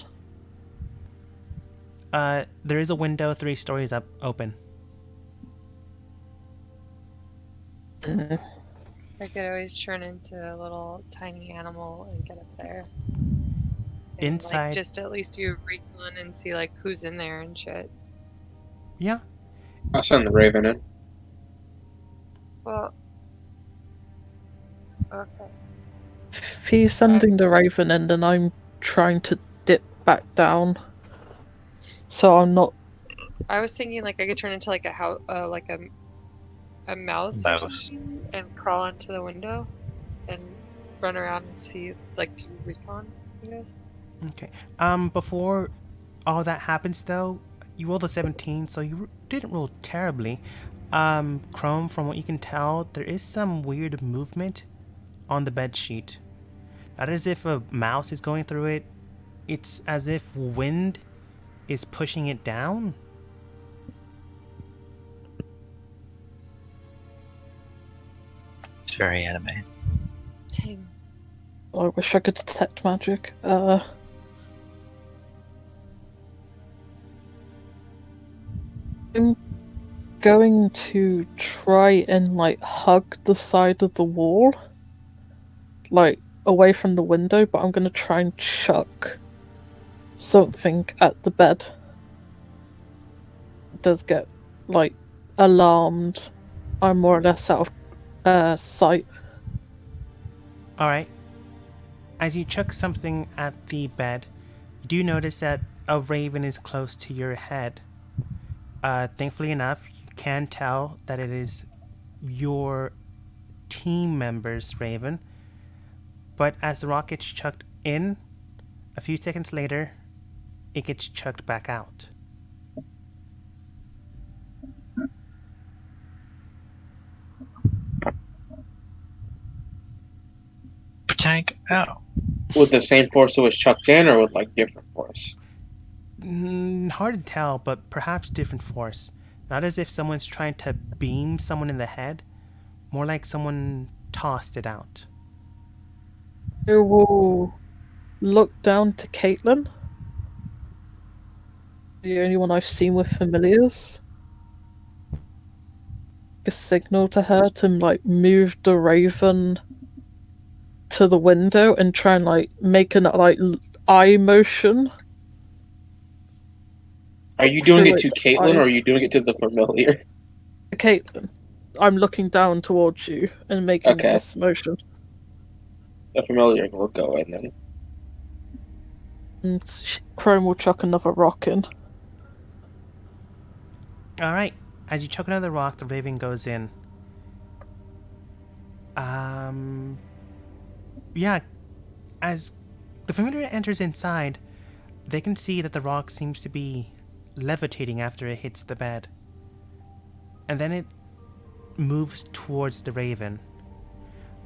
There is a window 3 stories up, open. I could always turn into a little tiny animal and get up there. And, Inside- like, just at least do a recon and see like who's in there and shit. Yeah. I'll send the Raven in. Well, okay. If he's sending the Raven in, then I'm trying to dip back down. So I'm not. I was thinking like I could turn into like a house, like a mouse or Mouse. something, and crawl into the window, and run around and see like do recon. I guess. Okay. Before all that happens, though, you rolled a 17, so you didn't roll terribly. Chrome, from what you can tell, there is some weird movement on the bed sheet. Not as if a mouse is going through it. It's as if wind is pushing it down. It's very anime. Dang. I wish I could detect magic. I'm going to try and like hug the side of the wall, like away from the window, but I'm gonna try and chuck something at the bed. It does get like alarmed. I'm more or less out of sight. All right. As you chuck something at the bed, you do notice that a raven is close to your head. Thankfully enough, you can tell that it is your team member's raven. But as the rock gets chucked in, a few seconds later, it gets chucked back out. Tank out. With the same force it was chucked in, or with like different force? Hard to tell, but perhaps different force. Not as if someone's trying to beam someone in the head, more like someone tossed it out. I will look down to Caitlin. The only one I've seen with familiars. A signal to her to like move the raven to the window and try and like make an eye motion. Are you doing Through it to its Caitlin, or eyes. are you doing it to the familiar? Caitlin, I'm looking down towards you and making Okay. this motion. The familiar will go in then. And Chrome will chuck another rock in. Alright, as you chuck another rock, the raven goes in. Yeah, as the familiar enters inside, they can see that the rock seems to be levitating after it hits the bed. And then it moves towards the raven.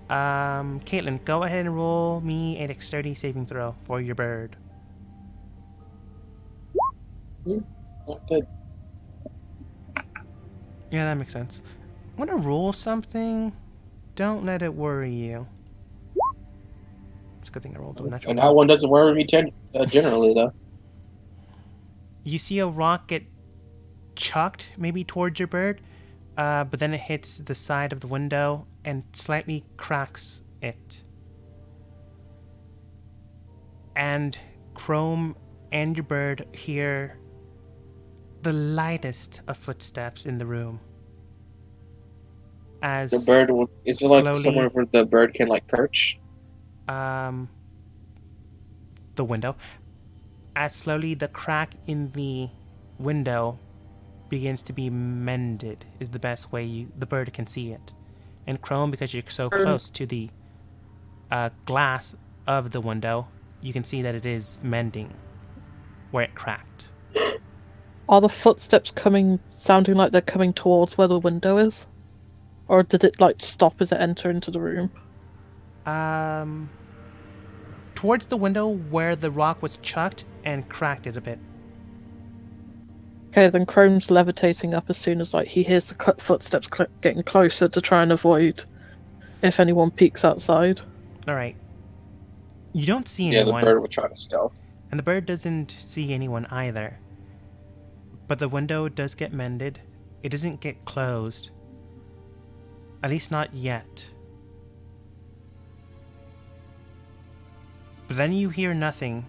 Caitlin, go ahead and roll me a dexterity saving throw for your bird. Not good. Yeah, that makes sense. Want to roll something? Don't let it worry you. It's a good thing I rolled a natural And one. that one doesn't worry me generally, though. You see a rock get chucked maybe towards your bird, but then it hits the side of the window and slightly cracks it. And Chrome and your bird hear the lightest of footsteps in the room. As The bird will. Is it like slowly- somewhere where the bird can like perch? The window, as slowly the crack in the window begins to be mended, is the best way the bird can see it. And Chrome, because you're so close to the glass of the window, you can see that it is mending where it cracked. Are the footsteps sounding like they're coming towards where the window is? Or did it like stop as it entered into the room? Towards the window where the rock was chucked and cracked it a bit. Okay, then Chrome's levitating up as soon as like he hears the footsteps getting closer to try and avoid if anyone peeks outside. Alright. You don't see Yeah, the anyone, bird will try to stealth. and the bird doesn't see anyone either. But the window does get mended. It doesn't get closed. At least not yet. But then you hear nothing.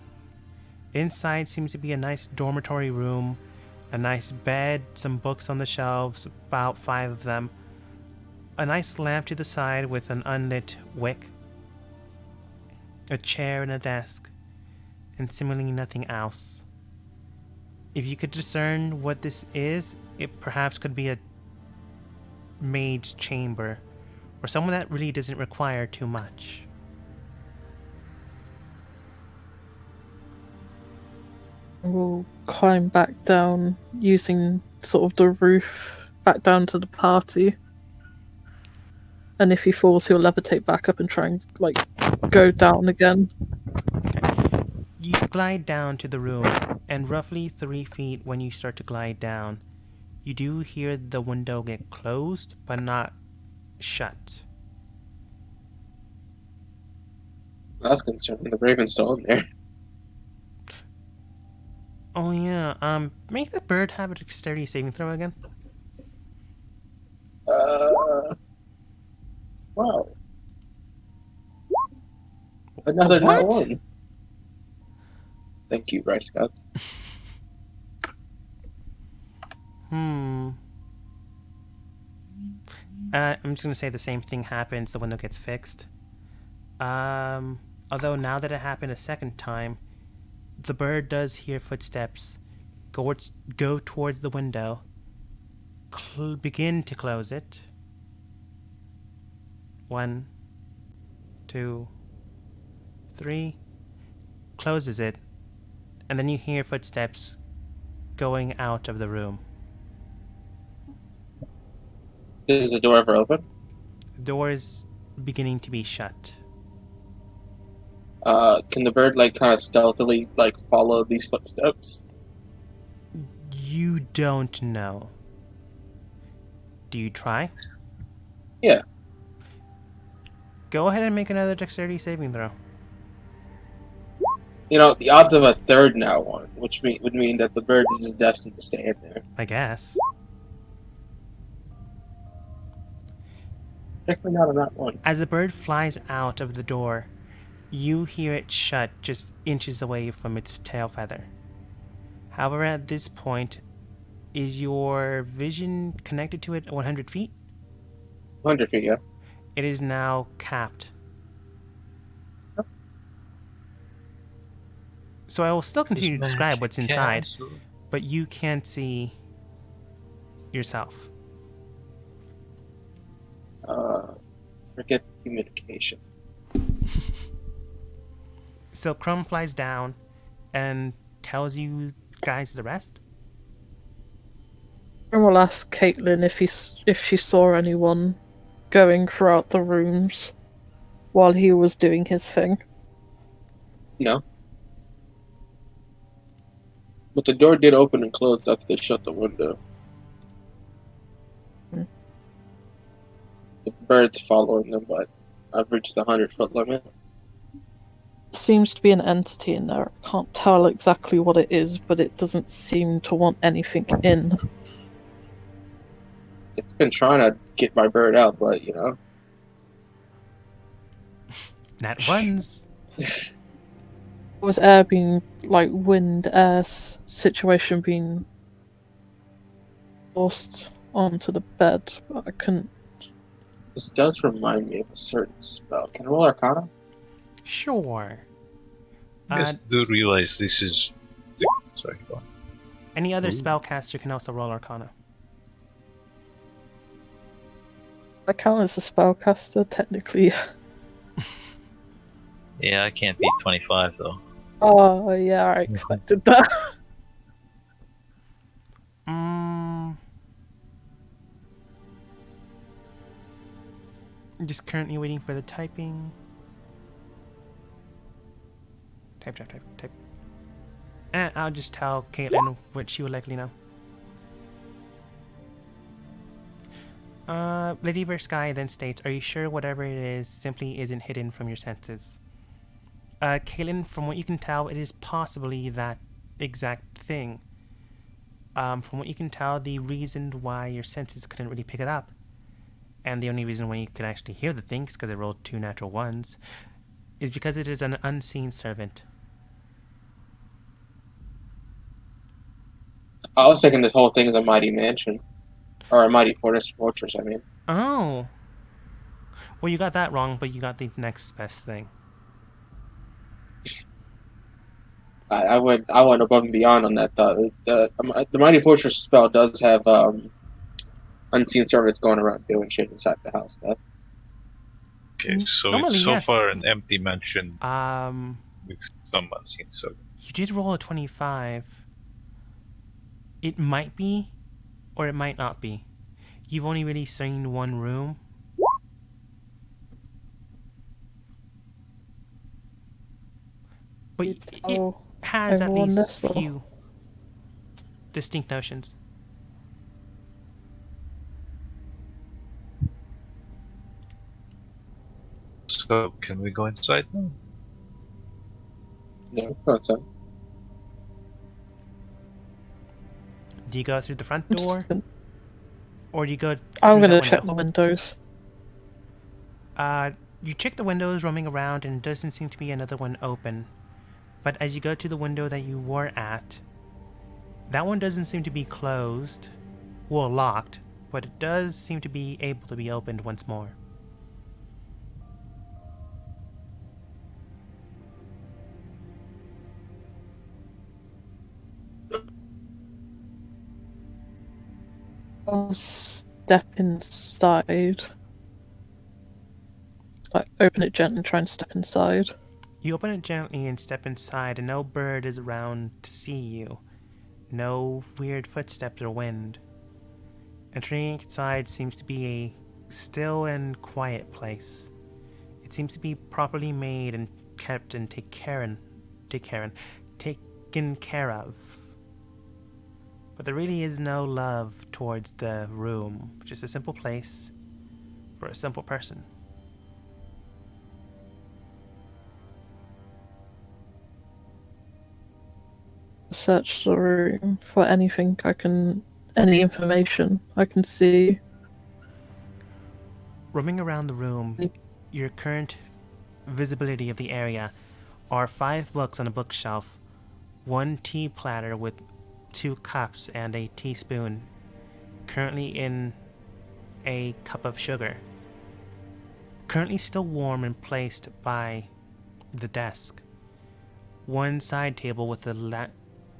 Inside seems to be a nice dormitory room, a nice bed, some books on the shelves, about 5 of them, a nice lamp to the side with an unlit wick, a chair and a desk, and seemingly nothing else. If you could discern what this is, it perhaps could be a maid's chamber, or someone that really doesn't require too much. We'll climb back down using sort of the roof back down to the party. And if he falls, he'll levitate back up and try and like go down again. You glide down to the room, and roughly 3 feet when you start to glide down, you do hear the window get closed, but not shut. That's concerning. The raven's still in there. Oh yeah, make the bird have a dexterity saving throw again. Wow. Another What? nat one. Thank you, Rice Scouts. I'm just gonna say the same thing happens. The window gets fixed. A Although now that it happened a second time, the bird does hear footsteps go towards the window, begin to close it. 1, 2, 3. Closes it, and then you hear footsteps going out of the room. Is the door ever open? The door is beginning to be shut. Can the bird like kind of stealthily like follow these footsteps? You don't know. Do you try? Yeah. Go ahead and make another dexterity saving throw. You know, the odds of a third now one, which would mean that the bird is just destined to stay in there. I guess. Definitely not on that one. As the bird flies out of the door, you hear it shut just inches away from its tail feather. However, at this point, is your vision connected to it at 100 feet? 100 feet, yeah. It is now capped. So I will still continue to describe what's inside, but you can't see yourself. Forget communication. So Crumb flies down and tells you guys the rest. And we'll ask Caitlin if she saw anyone going throughout the rooms while he was doing his thing. No. But the door did open and close after they shut the window. Hmm. The bird's following them, but I've reached the 100-foot limit. Seems to be an entity in there. I can't tell exactly what it is, but it doesn't seem to want anything in. It's been trying to get my bird out, but you know. Nat ones. Was air being like wind air situation being forced onto the bed? But I couldn't. This does remind me of a certain spell. Can I roll Arcana? Sure. Yes, do realize this is. Sorry, go on. Any other spellcaster can also roll Arcana. I count as a spellcaster technically. Yeah, I can't beat 25 though. Oh yeah, I expected that. I'm just currently waiting for the typing. Type. I'll just tell Caitlin what she would likely know. Lady Versky then states, "Are you sure whatever it is simply isn't hidden from your senses?" Caitlin, from what you can tell, it is possibly that exact thing. From what you can tell, the reason why your senses couldn't really pick it up, and the only reason why you could actually hear the thing is because it rolled 2 natural ones, is because it is an unseen servant. I was thinking this whole thing is a mighty mansion. Or a mighty fortress, I mean. Oh. Well, you got that wrong, but you got the next best thing. I went above and beyond on that thought. The mighty fortress spell does have unseen servants going around doing shit inside the house. Though. Okay, so Normally, it's so yes. far an empty mansion Um, with some unseen servant. you did roll a 25. It might be, or it might not be. You've only really seen one room. But it Oh, has at everyone least this little. few distinct notions. So can we go inside now? No, that's it. Do you go through the front I'm just door, gonna- or do you go I'm through gonna that check window? the windows. You check the windows, roaming around, and it doesn't seem to be another one open. But as you go to the window that you were at, that one doesn't seem to be closed, well, locked, but it does seem to be able to be opened once more. I'll step inside. Like, open it gently and try and step inside. You open it gently and step inside, and no bird is around to see you. No weird footsteps or wind. Entering inside seems to be a still and quiet place. It seems to be properly made and kept and taken care of. But there really is no love towards the room, just a simple place for a simple person. Search the room for anything any information I can see. Roaming around the room, your current visibility of the area are 5 books on a bookshelf, 1 tea platter with 2 cups and a teaspoon, currently in a cup of sugar. Currently still warm and placed by the desk. 1 side table with a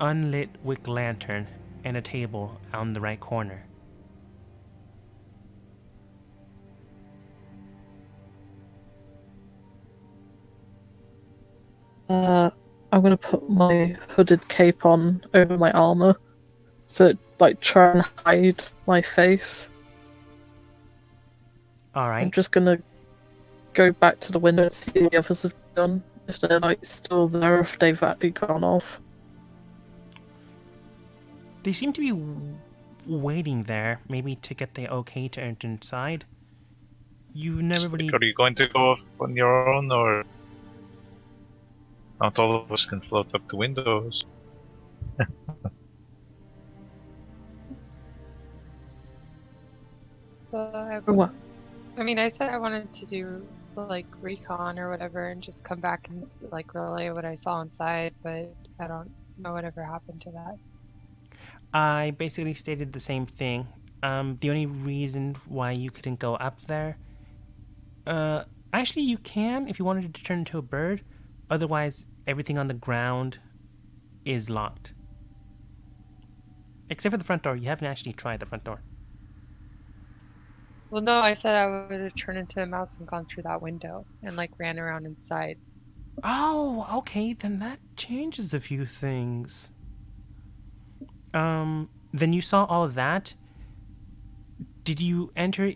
unlit wick lantern and a table on the right corner. I'm gonna put my hooded cape on over my armor, so like try and hide my face. All I'm right. just gonna go back to the window and see what the others have done. If they're like still there, if they've actually gone off. They seem to be waiting there, maybe to get the okay to enter inside. You never really. Are you going to go off on your own, or not all of us can float up the windows? What? I mean, I said I wanted to do like recon or whatever and just come back and like relay what I saw inside, but I don't know whatever happened to that. I basically stated the same thing. The only reason why you couldn't go up there, actually you can if you wanted to turn into a bird. Otherwise, everything on the ground is locked. Except for the front door. You haven't actually tried the front door. Well, no, I said I would have turned into a mouse and gone through that window and like ran around inside. Oh, okay, then that changes a few things. Then you saw all of that. Did you enter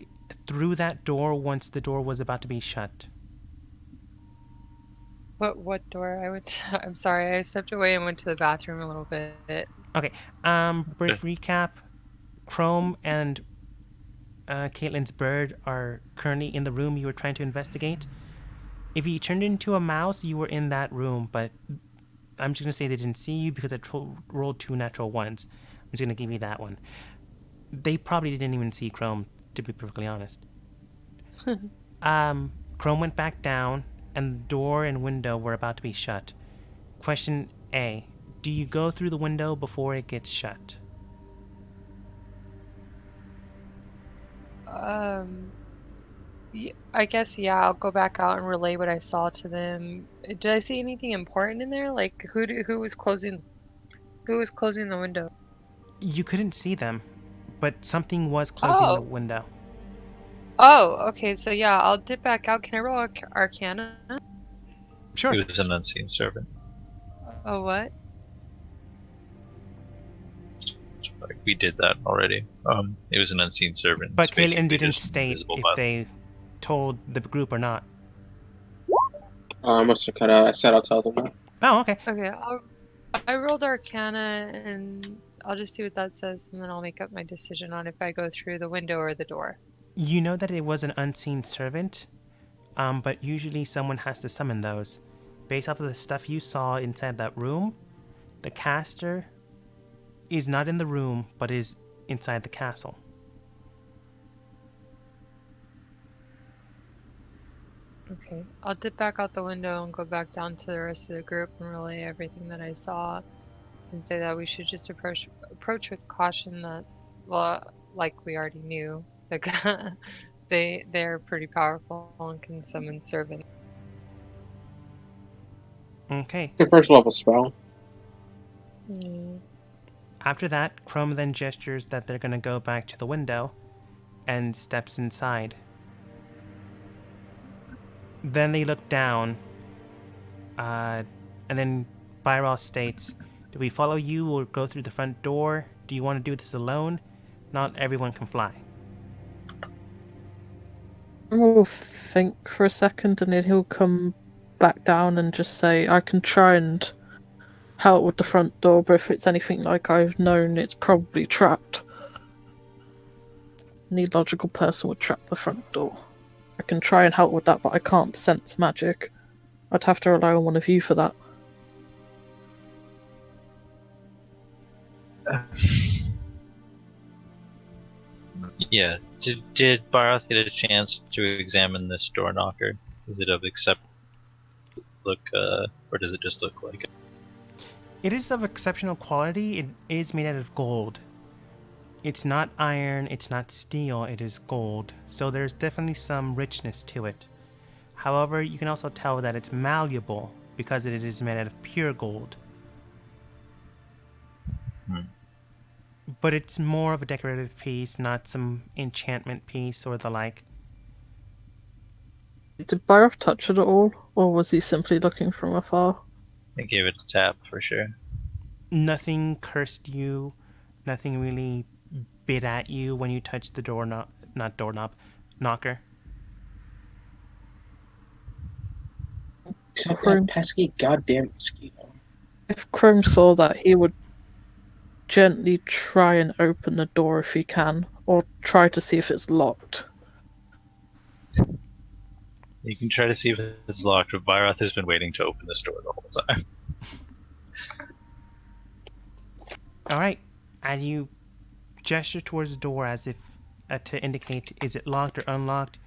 through that door once the door was about to be shut? What door? I'm sorry, I stepped away and went to the bathroom a little bit. Okay, brief recap. Chrome and Caitlin's bird are currently in the room you were trying to investigate. If you turned into a mouse, you were in that room, but I'm just going to say they didn't see you because I rolled 2 natural ones. I'm just going to give you that one. They probably didn't even see Chrome, to be perfectly honest. Chrome went back down, and the door and window were about to be shut. Question A. Do you go through the window before it gets shut? I guess, yeah, I'll go back out and relay what I saw to them. Did I see anything important in there? Like, who was closing the window? You couldn't see them, but something was closing the window. Oh, okay, so yeah, I'll dip back out. Can I roll Arcana? Sure. He was an unseen servant. Oh, what? Like, we did that already. It was an unseen servant. But It's basically Caitlin didn't just state invisible if by- they told the group or not. I must have cut out. I said I'll tell them that. Oh, okay. Okay, I rolled Arcana, and I'll just see what that says, and then I'll make up my decision on if I go through the window or the door. You know that it was an unseen servant, but usually someone has to summon those. Based off of the stuff you saw inside that room, the caster is not in the room, but is inside the castle. Okay, I'll dip back out the window and go back down to the rest of the group and relay everything that I saw, and say that we should just approach with caution. That, well, like we already knew, they're pretty powerful and can summon servants. Okay. The first level spell. After that, Chrome then gestures that they're going to go back to the window and steps inside. Then they look down, and then Byroth states, "Do we follow you or go through the front door? Do you want to do this alone? Not everyone can fly." We'll think for a second and then he'll come back down and just say, I can try and help with the front door, but if it's anything like I've known, it's probably trapped. Any logical person would trap the front door. I can try and help with that, but I can't sense magic. I'd have to rely on one of you for that. Yeah. Did Byroth get a chance to examine this door knocker? Does it have or does it just look like it? It is of exceptional quality. It is made out of gold. It's not iron, it's not steel, it is gold. So there's definitely some richness to it. However, you can also tell that it's malleable because it is made out of pure gold. But it's more of a decorative piece, not some enchantment piece or the like. Did Byroth touch it at all, or was he simply looking from afar? I gave it a tap for sure. Nothing cursed you, nothing really bit at you when you touched the knocker. Except that pesky goddamn mosquito. If Chrome saw that, he would gently try and open the door if he can, or try to see if it's locked. You can try to see if it's locked, but Byroth has been waiting to open this door the whole time. Alright, as you gesture towards the door as if to indicate is it locked or unlocked,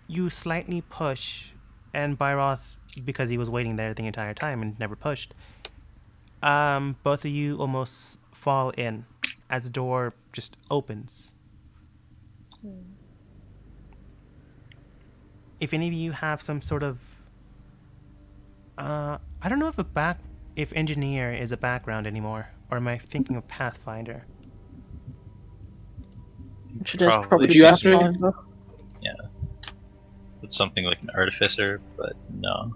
you slightly push, and Byroth, because he was waiting there the entire time and never pushed, both of you almost fall in as the door just opens. If any of you have some sort of I don't know if engineer is a background anymore, or am I thinking of Pathfinder? Should just probably Did you ask me? Pathfinder. Yeah. It's something like an artificer, but no.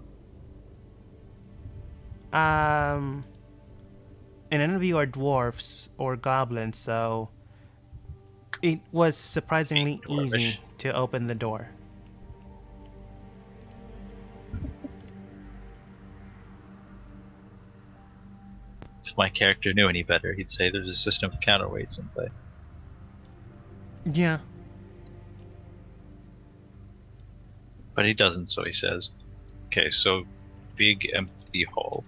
And none of you are dwarfs or goblins, so it was surprisingly easy to open the door. If my character knew any better, he'd say there's a system of counterweights in play. Yeah. But he doesn't, so he says, okay, so big empty hall.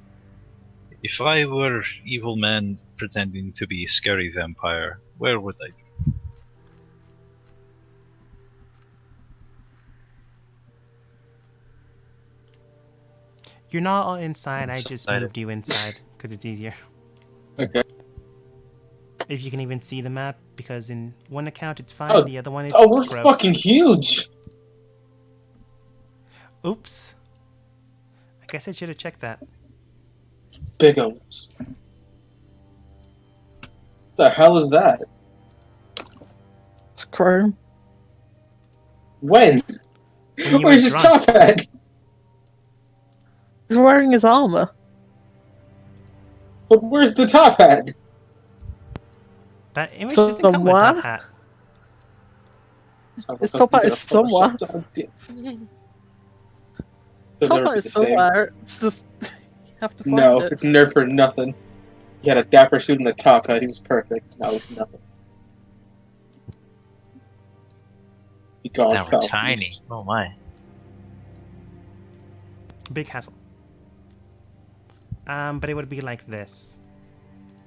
If I were evil man pretending to be scary vampire, where would I be? You're not all inside, I just Inside. moved you inside because it's easier. Okay. If you can even see the map, because in one account it's fine, Oh, the other one it's Oh, we're gross. fucking huge! Oops. I guess I should have checked that. Big ones. The hell is that? It's Chrome. When? When you Where's were his drunk. top hat? He's wearing his armor. But where's the top hat? That image doesn't come with a top Somewhere? hat. His top hat is somewhere. Top hat is somewhere. It's just you have to find No, it. it's nerf for nothing. He had a dapper suit and a top hat. He was perfect. Now he's nothing. He gone Now we're Falcons. tiny. Oh my. Big hassle. But it would be like this.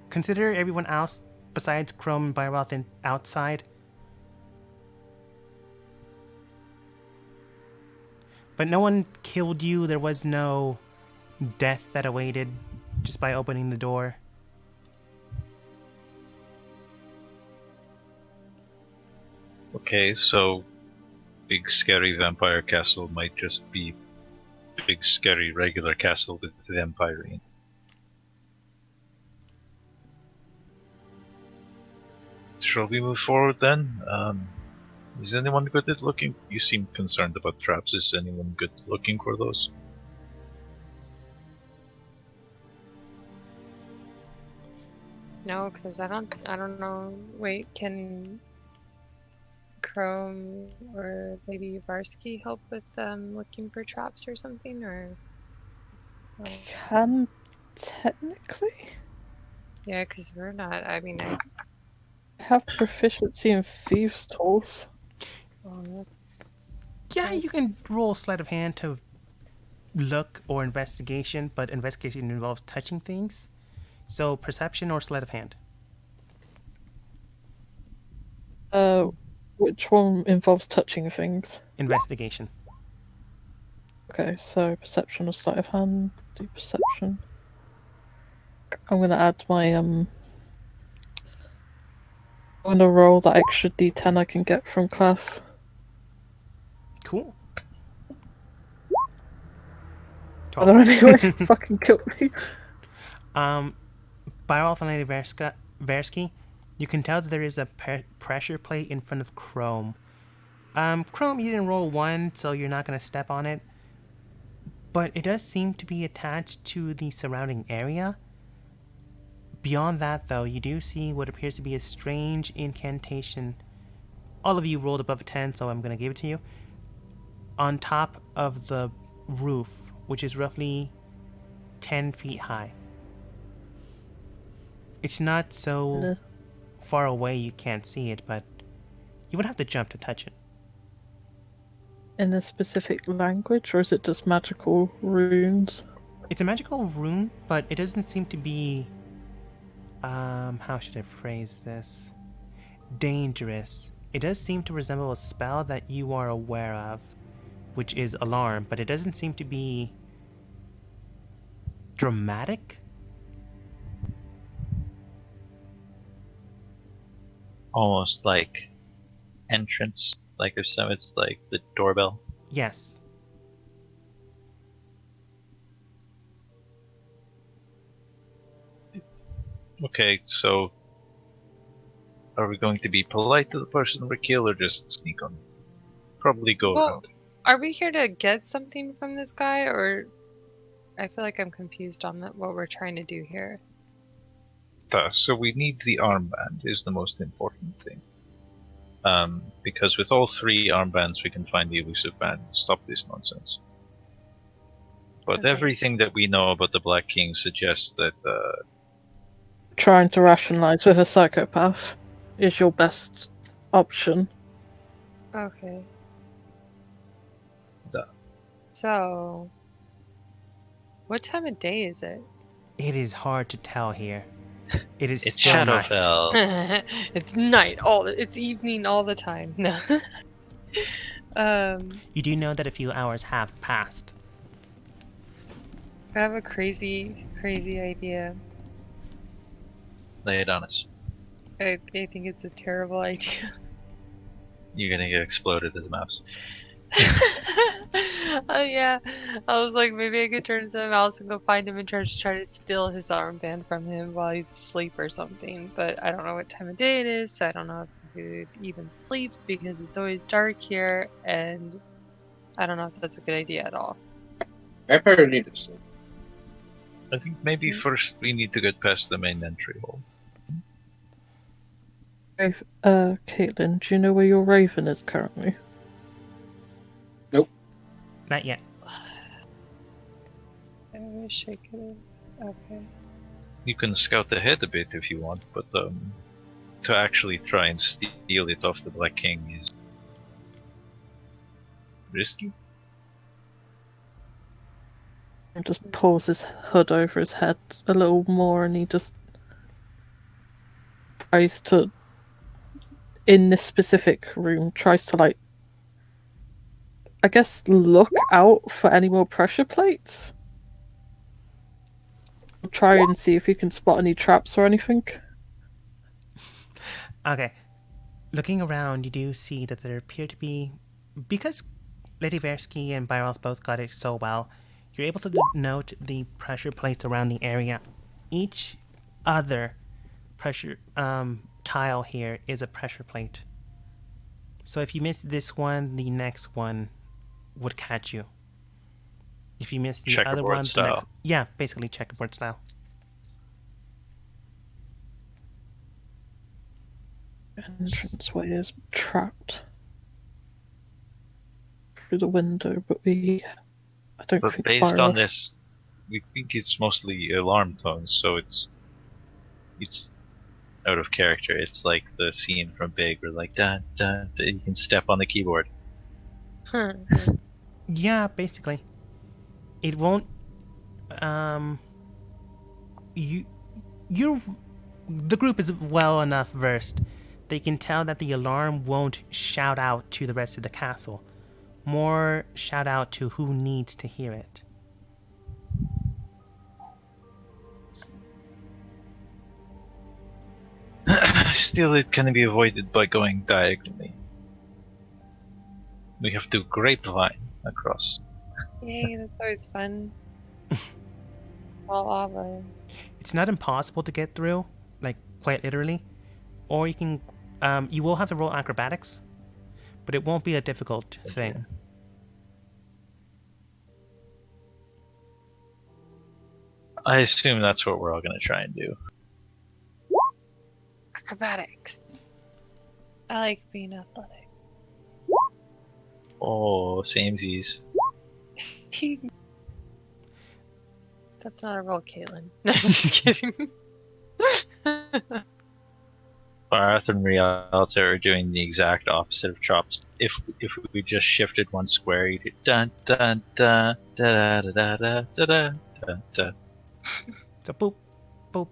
Consider everyone else besides Chrome and Byroth outside. But no one killed you. There was no death that awaited just by opening the door. Okay, so big scary vampire castle might just be big scary regular castle with vampire in. Shall we move forward then? Is anyone good at looking? You seem concerned about traps. Is anyone good at looking for those? No, because I don't know. Wait, can Chrome or Lady Varsky help with looking for traps or something, or? Oh. Can technically Yeah, because we're not. I mean, I. have proficiency in thieves' tools. Oh, that's. Yeah, you can roll sleight of hand to look or investigation, but investigation involves touching things. So perception or sleight of hand. Which one involves touching things? Investigation. Okay, so perception or sleight of hand. Do perception. I'm gonna add my I'm gonna roll that extra d10 I can get from class. Cool. Are there any way to fucking kill me? By alternating Versky, you can tell that there is a pressure plate in front of Chrome. Chrome, you didn't roll 1, so you're not going to step on it. But it does seem to be attached to the surrounding area. Beyond that, though, you do see what appears to be a strange incantation. All of you rolled above a 10, so I'm going to give it to you. On top of the roof, which is roughly 10 feet high. It's not so far away you can't see it, but you would have to jump to touch it. In a specific language, or is it just magical runes? It's a magical rune, but it doesn't seem to be, how should I phrase this? Dangerous. It does seem to resemble a spell that you are aware of, which is Alarm, but it doesn't seem to be dramatic. Almost like entrance, like if so, it's like the doorbell. Yes. Okay, so are we going to be polite to the person we kill or just sneak on? Probably go Well, around. are we here to get something from this guy, or? I feel like I'm confused on what we're trying to do here. So we need the armband is the most important thing. Because with all 3 armbands we can find the elusive band and stop this nonsense. But Okay. everything that we know about the Black King suggests that Trying to rationalize with a psychopath is your best option. Okay. Duh. So, what time of day is it? It is hard to tell here. It is it's still night. Shadowfell. It's night. It's evening all the time. No. You do know that a few hours have passed. I have a crazy idea. Lay it on us. I think it's a terrible idea. You're gonna get exploded as a mouse. Oh yeah, I was like, maybe I could turn into a mouse and go find him and try to steal his armband from him while he's asleep or something. But I don't know what time of day it is, so I don't know if he even sleeps because it's always dark here, and I don't know if that's a good idea at all. I probably need to sleep. I think maybe first we need to get past the main entry hall. Caitlin, do you know where your raven is currently? Not yet. I wish I could. Okay. You can scout ahead a bit if you want, but to actually try and steal it off the Black King is risky. He just pulls his hood over his head a little more, and he just tries to, in this specific room, tries to, like, I guess, look out for any more pressure plates. Try and see if you can spot any traps or anything. Okay. Looking around, you do see that there appear to be, because Lady Versky and Byros both got it so well, you're able to note the pressure plates around the area. Each other pressure tile here is a pressure plate. So if you miss this one, the next one would catch you. If you miss the other Checkerboard one, the style. next, yeah, basically checkerboard style. Entranceway is trapped through the window, but I don't But think based on Byroth- this, we think it's mostly alarm tones, so it's out of character. It's like the scene from Big where like da da, da you can step on the keyboard. Yeah, basically. It won't. The group is well enough versed. They can tell that the alarm won't shout out to the rest of the castle. More shout out to who needs to hear it. Still, it can be avoided by going diagonally. We have to grapevine across. Yay, that's always fun. All lava. It's not impossible to get through, like quite literally, or you can. You will have to roll acrobatics, but it won't be a difficult thing. I assume that's what we're all going to try and do. Acrobatics. I like being athletic. Oh, samesies. That's not a roll, Caitlin. No, I'm just kidding. Barath and Rialta are doing the exact opposite of Chops. If we just shifted one square, you do dun dun dun da da da da da da da da. So boop, boop,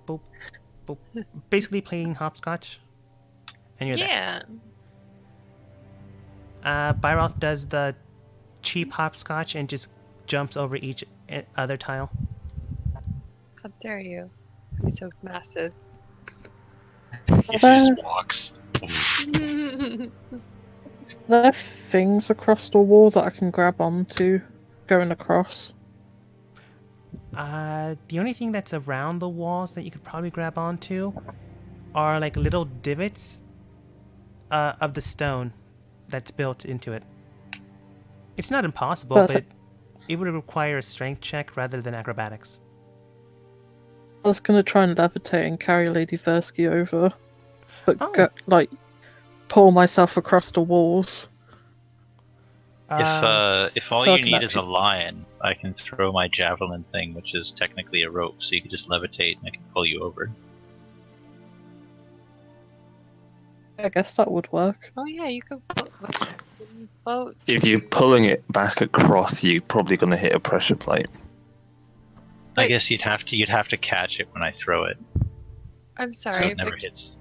boop, boop. Basically playing hopscotch, and you're Yeah. there. Byroth does the cheap hopscotch and just jumps over each other tile. How dare you? You're so massive. He just walks. Are there things across the wall that I can grab onto going across? The only thing that's around the walls that you could probably grab onto are like little divots of the stone that's built into it. It's not impossible, But- but it would require a strength check rather than acrobatics. I was going to try and levitate and carry Lady Versky over, but Oh. pull myself across the walls. If all so I you can need is a actually- lion, I can throw my javelin thing, which is technically a rope, so you can just levitate and I can pull you over. I guess that would work. Oh yeah, you could float. If you're pulling it back across, you're probably going to hit a pressure plate. I Wait. guess you'd have to catch it when I throw it, I'm so sorry, it never but hits.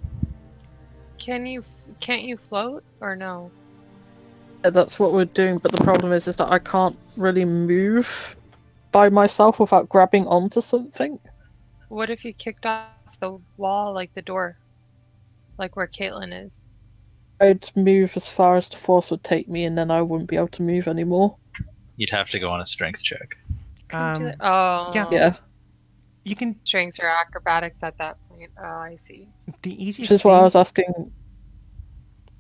can't you float or no? Yeah, that's what we're doing, but the problem is that I can't really move by myself without grabbing onto something. What if you kicked off the wall, like the door, like where Caitlin is? I'd move as far as the force would take me, and then I wouldn't be able to move anymore. You'd have to go on a strength check. Couldn't do that? Oh, yeah. Yeah, You can. Strengths or acrobatics at that point. Oh, I see. The which easiest is why I thing was asking.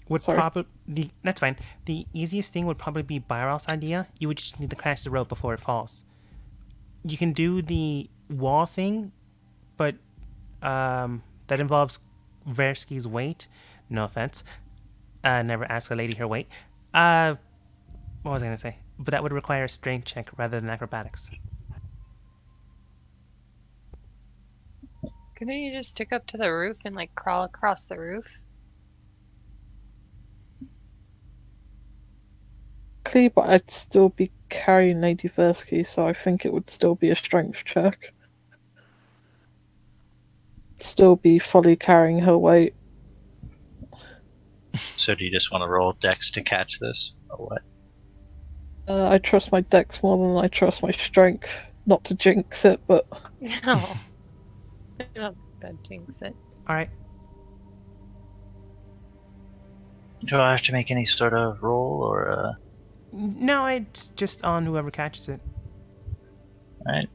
would sorry. probably that's fine. The easiest thing would probably be Byroth's idea. You would just need to crash the rope before it falls. You can do the wall thing, but that involves Versky's weight. No offense. Never ask a lady her weight. What was I gonna say? But that would require a strength check rather than acrobatics. Couldn't you just stick up to the roof and like crawl across the roof? But I'd still be carrying Lady Versky, so I think it would still be a strength check. Still be fully carrying her weight. So do you just want to roll dex to catch this, or what? I trust my dex more than I trust my strength. Not to jinx it, but No. I don't think that jinx it. All right. Do I have to make any sort of roll, or No, it's just on whoever catches it. Alright.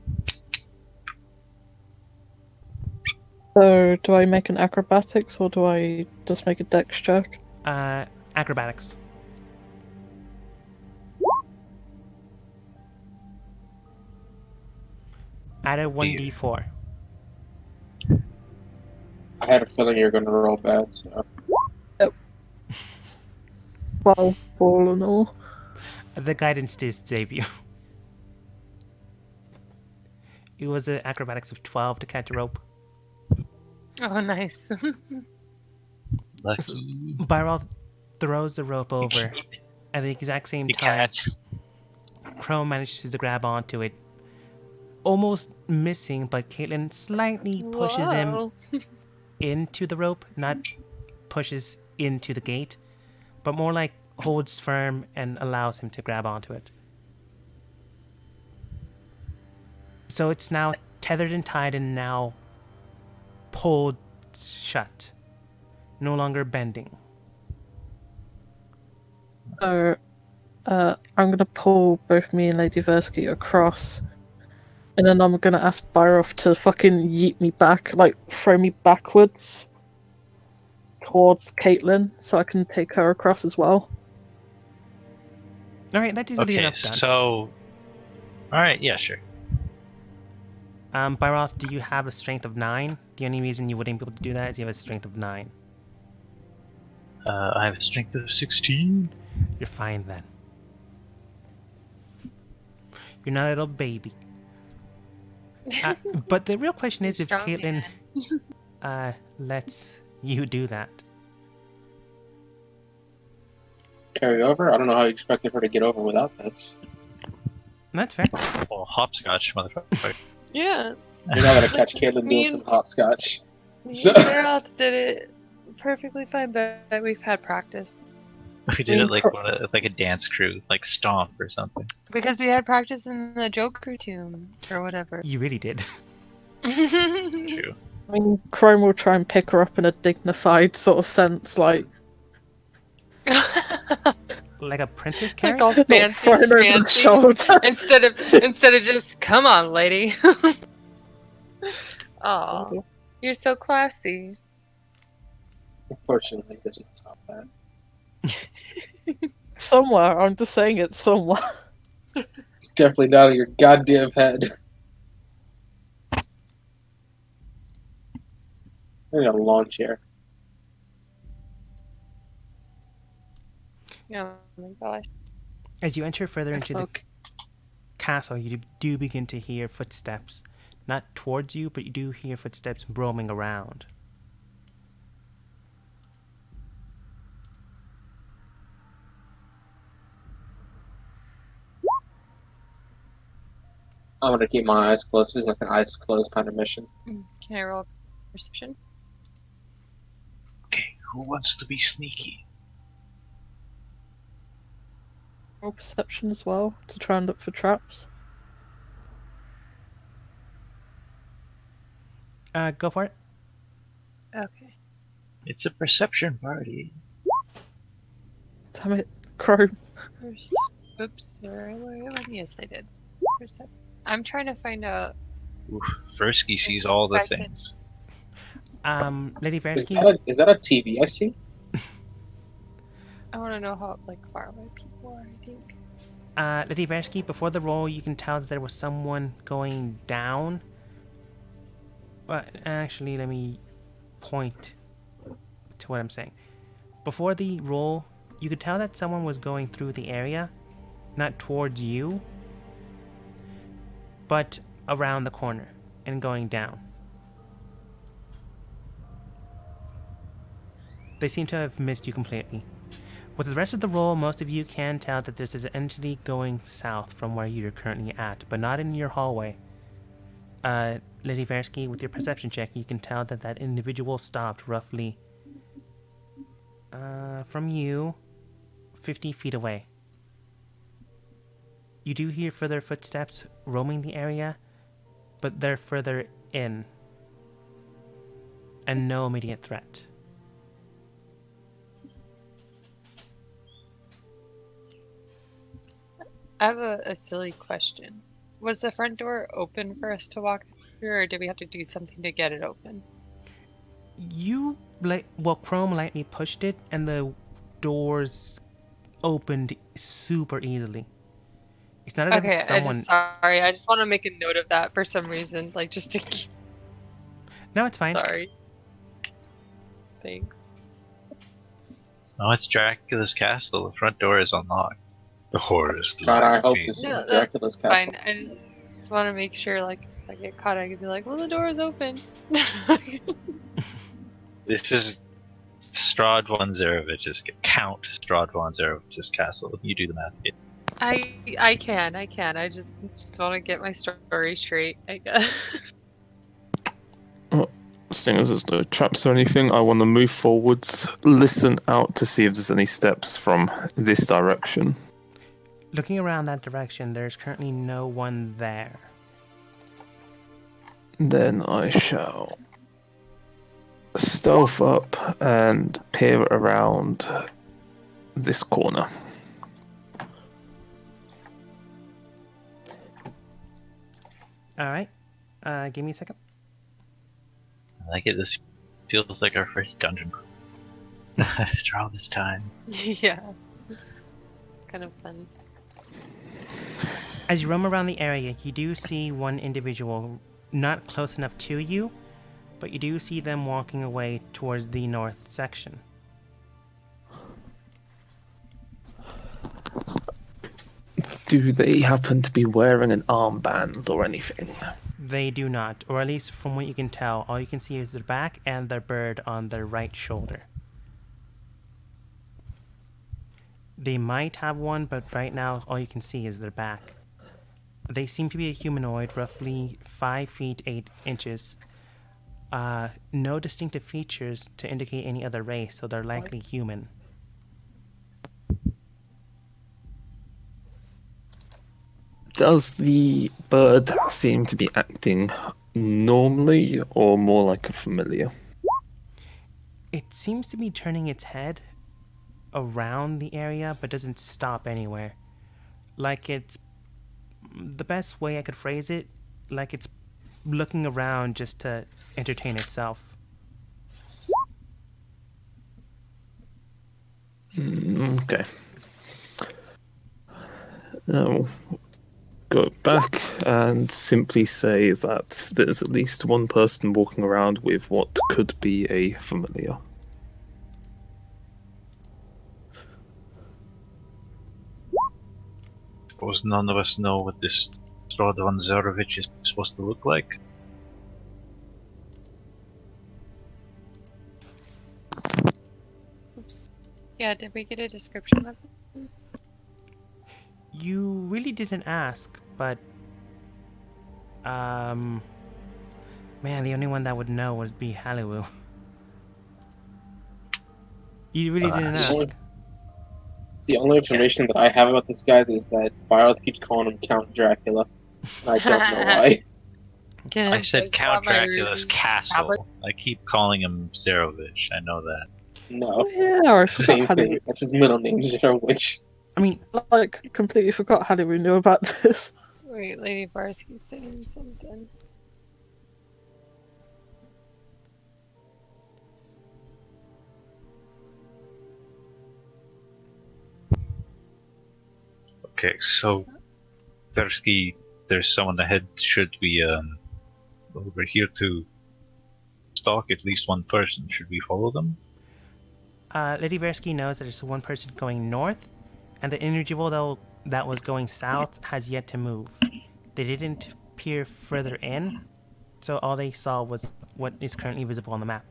So, do I make an acrobatics or do I just make a dex check? Acrobatics. Add a 1d4. I had a feeling you were going to roll bad. So. Well, all in all. The guidance did save you. It was an acrobatics of 12 to catch a rope. Oh, nice. Lucky. Byrald throws the rope over. At the exact same You time, catch. Crow manages to grab onto it. Almost missing, but Caitlin slightly pushes him Whoa. into the rope, not pushes into the gate, but more like holds firm and allows him to grab onto it. So it's now tethered and tied and now pulled shut, no longer bending. So, I'm gonna pull both me and Lady Versky across, and then I'm gonna ask Byroff to fucking yeet me back, like throw me backwards towards Caitlin, so I can take her across as well. All right, that's easily Okay, enough done. so. Alright, yeah, sure. Byroth, do you have a strength of 9? The only reason you wouldn't be able to do that is you have a strength of 9. I have a strength of 16. You're fine then. You're not a little baby. But the real question is if Strong Caitlin man. lets you do that. Carry over? I don't know how you expected her to get over without this. That's fair. Well, hopscotch, motherfucker. Yeah. You're not going to catch Caitlin Me doing and- some hopscotch. Me So- and Zeroth did it perfectly fine, but we've had practice. We did it like like a dance crew, like Stomp or something. Because we had practice in the Joker tomb, or whatever. You really did. True. I mean, Chrome will try and pick her up in a dignified sort of sense, like Like a princess carry? Like all not fancy thrown over the schmancy. shoulder. instead of just come on, lady. Aw, you're so classy. Unfortunately, there's no top that. Somewhere, I'm just saying it somewhere. It's definitely not on your goddamn head. I need a lawn chair. Oh my gosh. As you enter further It's into the okay. castle, you do begin to hear footsteps. Not towards you, but you do hear footsteps roaming around. I'm gonna keep my eyes closed. It's like an eyes closed kind of mission. Can I roll perception? Okay, who wants to be sneaky? Roll perception as well to try and look for traps. Go for it. Okay. It's a perception party. Damn it, Chrome. First, oops. Where am I? Yes, I did. I'm trying to find out. Oof, Versky sees all the Back in. things. Lady Is Versky, that a TV I see? I want to know how far away people are. I think. Lady Versky, before the roll, you can tell that there was someone going down. But actually, let me point to what I'm saying. Before the roll, you could tell that someone was going through the area, not towards you, but around the corner and going down. They seem to have missed you completely. With the rest of the roll, most of you can tell that this is an entity going south from where you're currently at, but not in your hallway. Lady Versky, with your perception check, you can tell that that individual stopped roughly from you 50 feet away. You do hear further footsteps roaming the area, but they're further in and no immediate threat. I have a silly question. Was the front door open for us to walk through, or did we have to do something to get it open? Chrome lightly pushed it, and the doors opened super easily. It's not as Okay, if someone. sorry. I just want to make a note of that for some reason, like just to keep. No, it's fine. Sorry. Thanks. Oh, it's Dracula's castle. The front door is unlocked. The horrors. God, I hope lie. this is No, that's Dracula's castle. fine. I just want to make sure, like, if I get caught, I could be like, "Well, the door is open." This is Strahd von Zarovich's Count Strahd von Zarovich's castle. You do the math. I can. I just want to get my story straight, I guess. Seeing as there's no traps or anything, I want to move forwards, listen out to see if there's any steps from this direction. Looking around that direction, there's currently no one there. Then I shall stealth up and peer around this corner. All right. Give me a second. I like it. This feels like our first dungeon crawl. After all this time. Yeah. Kind of fun. As you roam around the area, you do see one individual not close enough to you, but you do see them walking away towards the north section. Do they happen to be wearing an armband or anything? They do not, or at least from what you can tell, all you can see is their back and their bird on their right shoulder. They might have one, but right now all you can see is their back. They seem to be a humanoid, roughly 5 feet 8 inches. No distinctive features to indicate any other race, so they're likely human. Does the bird seem to be acting normally or more like a familiar? It seems to be turning its head around the area, but doesn't stop anywhere. Like it's... The best way I could phrase it, like it's looking around just to entertain itself. Okay. Now, go back and simply say that there's at least one person walking around with what could be a familiar. Suppose none of us know what this Strahd von Zarovich is supposed to look like. Oops. Yeah, did we get a description of it? You really didn't ask, but... Man, the only one that would know would be Haliwu. You really didn't ask. The only information that I have about this guy is that Bioth keeps calling him Count Dracula. And I don't know why. I said Count Dracula's castle. I keep calling him Zarovich. I know that. No. Yeah, or Same forgot thing. That's his middle name, Zero Witch. I mean, like completely forgot Haliwu knew about this. Wait, Lady Barsky's saying something. Okay, so Versky, there's someone ahead. Should we over here to stalk at least one person? Should we follow them? Lady Versky knows that there's one person going north, and the individual that was going south has yet to move. They didn't peer further in, so all they saw was what is currently visible on the map.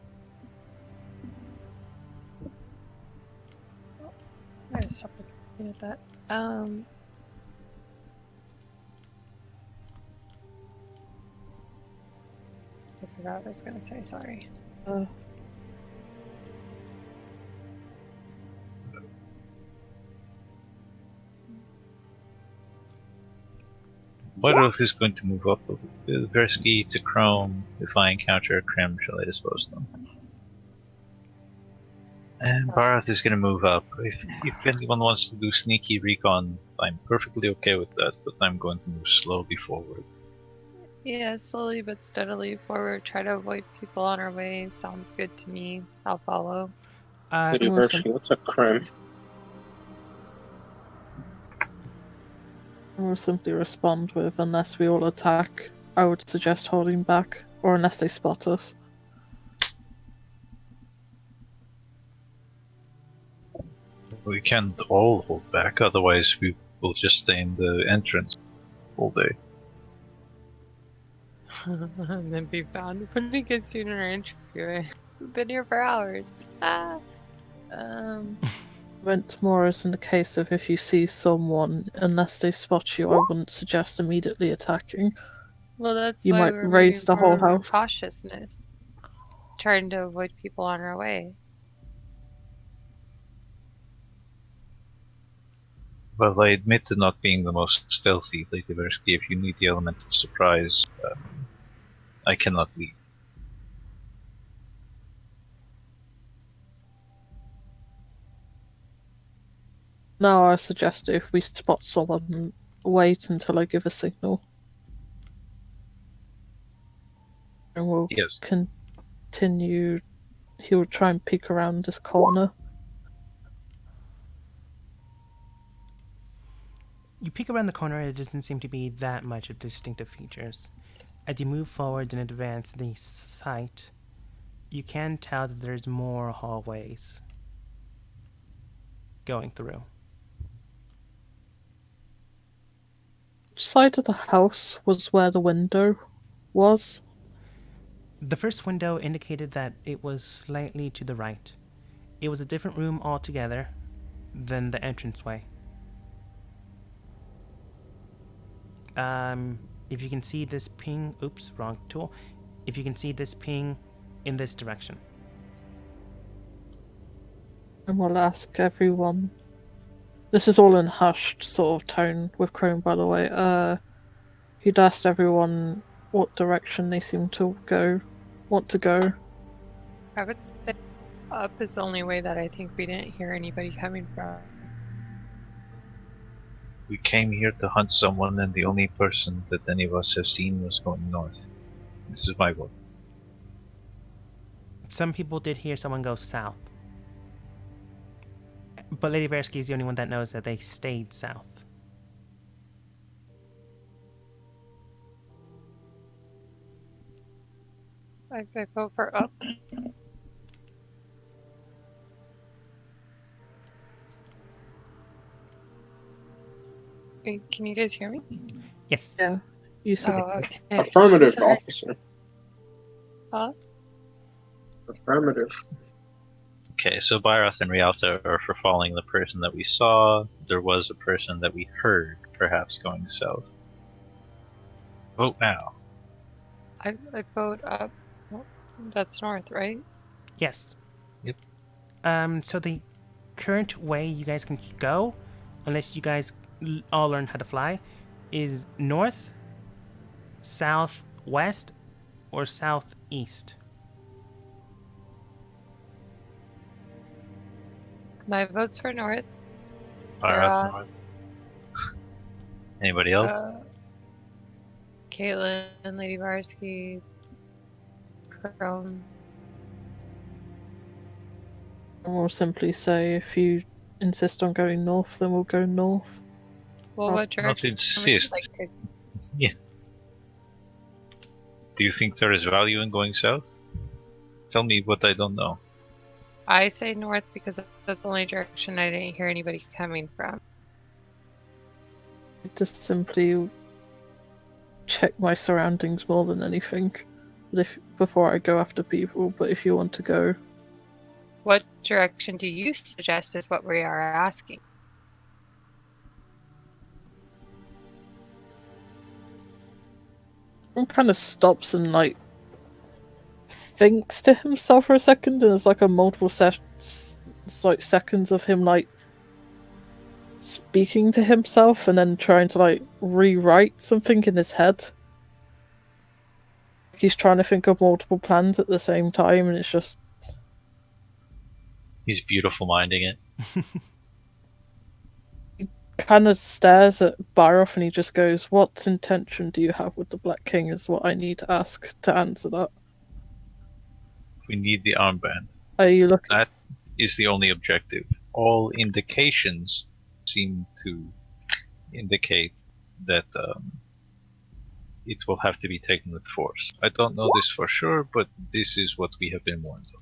I gotta stop looking at that. I forgot what I was gonna say, sorry. Bioth is going to move up with Versky to Chrome. If I encounter a Krim, shall I dispose them? And Barath is going to move up. If anyone wants to do sneaky recon, I'm perfectly okay with that, but I'm going to move slowly forward. Yeah, slowly but steadily forward. Try to avoid people on our way. Sounds good to me. I'll follow. Lady Awesome. Versky, what's a crime? And we'll simply respond with, unless we all attack, I would suggest holding back, or unless they spot us. We can't all hold back, otherwise we will just stay in the entrance all day. And then be found putting a student in our interview. We've been here for hours. Ah. Meant more as in the case of if you see someone, unless they spot you, I wouldn't suggest immediately attacking. Well, that's You why might we're raise moving the whole forward with house. cautiousness, trying to avoid people on our way. Well, I admit to not being the most stealthy, Lady Versky. If you need the element of surprise, I cannot leave. No, I suggest if we spot someone, wait until I give a signal. And we'll Yes. continue. He'll try and peek around this corner. You peek around the corner, it doesn't seem to be that much of distinctive features. As you move forward and advance the site, you can tell that there's more hallways going through. Which side of the house was where the window was? The first window indicated that it was slightly to the right. It was a different room altogether than the entranceway. If you can see this ping, oops, wrong tool. If you can see this ping in this direction. And we'll ask everyone. This is all in hushed sort of tone with Chrome, by the way. He'd asked everyone what direction they seem to want to go. I would say up is the only way that I think we didn't hear anybody coming from. We came here to hunt someone, and the only person that any of us have seen was going north. This is my vote. Some people did hear someone go south. But Lady Versky is the only one that knows that they stayed south. I vote for up. Wait, can you guys hear me? Yes. Yeah. You see. Oh, okay. Affirmative, Sorry. officer. Huh? Affirmative. Okay, so Byroth and Rialta are for following the person that we saw. There was a person that we heard, perhaps going south. Vote now. I vote up. That's north, right? Yes. Yep. So the current way you guys can go, unless you guys all learn how to fly, is north, south, west, or southeast. My vote's for north. Byroth north. Anybody else? Caitlin, Lady Varsky, Chrome. And we'll simply say if you insist on going north, then we'll go north. Well, Not what direction would you insist. like to? Do you think there is value in going south? Tell me what I don't know. I say north because that's the only direction I didn't hear anybody coming from. Just simply check my surroundings more than anything. But before I go after people, but if you want to go, What direction do you suggest is what we are asking? one kind of stops and like thinks to himself for a second, and there's like a multiple like seconds of him like speaking to himself and then trying to like rewrite something in his head. He's trying to think of multiple plans at the same time, and it's just He's beautiful minding it. kind of stares at Byroff and he just goes, "What intention do you have with the Black King?" is what I need to ask to answer that. We need the armband. Are you looking? That is the only objective. All indications seem to indicate that it will have to be taken with force. I don't know this for sure, but this is what we have been warned of.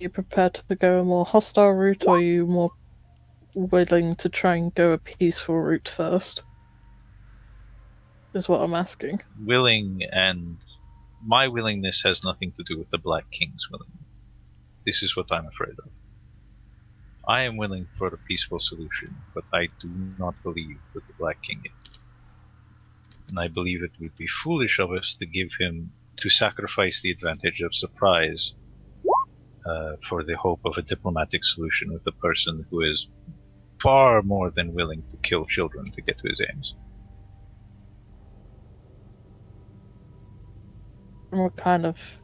Are you prepared to go a more hostile route, or are you more willing to try and go a peaceful route first? Is what I'm asking. Willing, and my willingness has nothing to do with the Black King's willingness. This is what I'm afraid of. I am willing for a peaceful solution, but I do not believe that the Black King is. And I believe it would be foolish of us to sacrifice the advantage of surprise for the hope of a diplomatic solution with a person who is far more than willing to kill children to get to his aims. And we'll kind of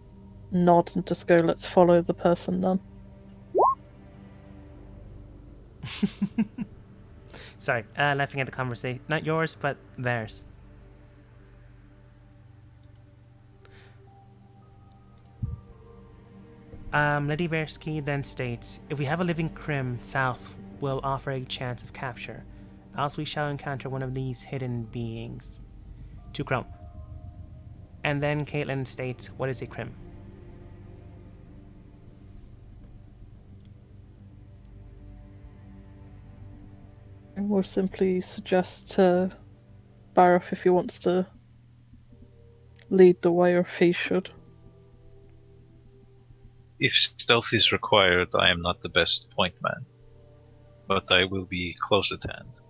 nod and just go, "Let's follow the person then." Sorry, laughing at the conversation. Not yours, but theirs. Lady Versky then states, "If we have a living Krim, South will offer a chance of capture. Else we shall encounter one of these hidden beings." To Chrome. And then Caitlin states, "What is a Krim?" And we'll simply suggest to Byroff if he wants to lead the way or if he should. If stealth is required, I am not the best point man, but I will be close at hand.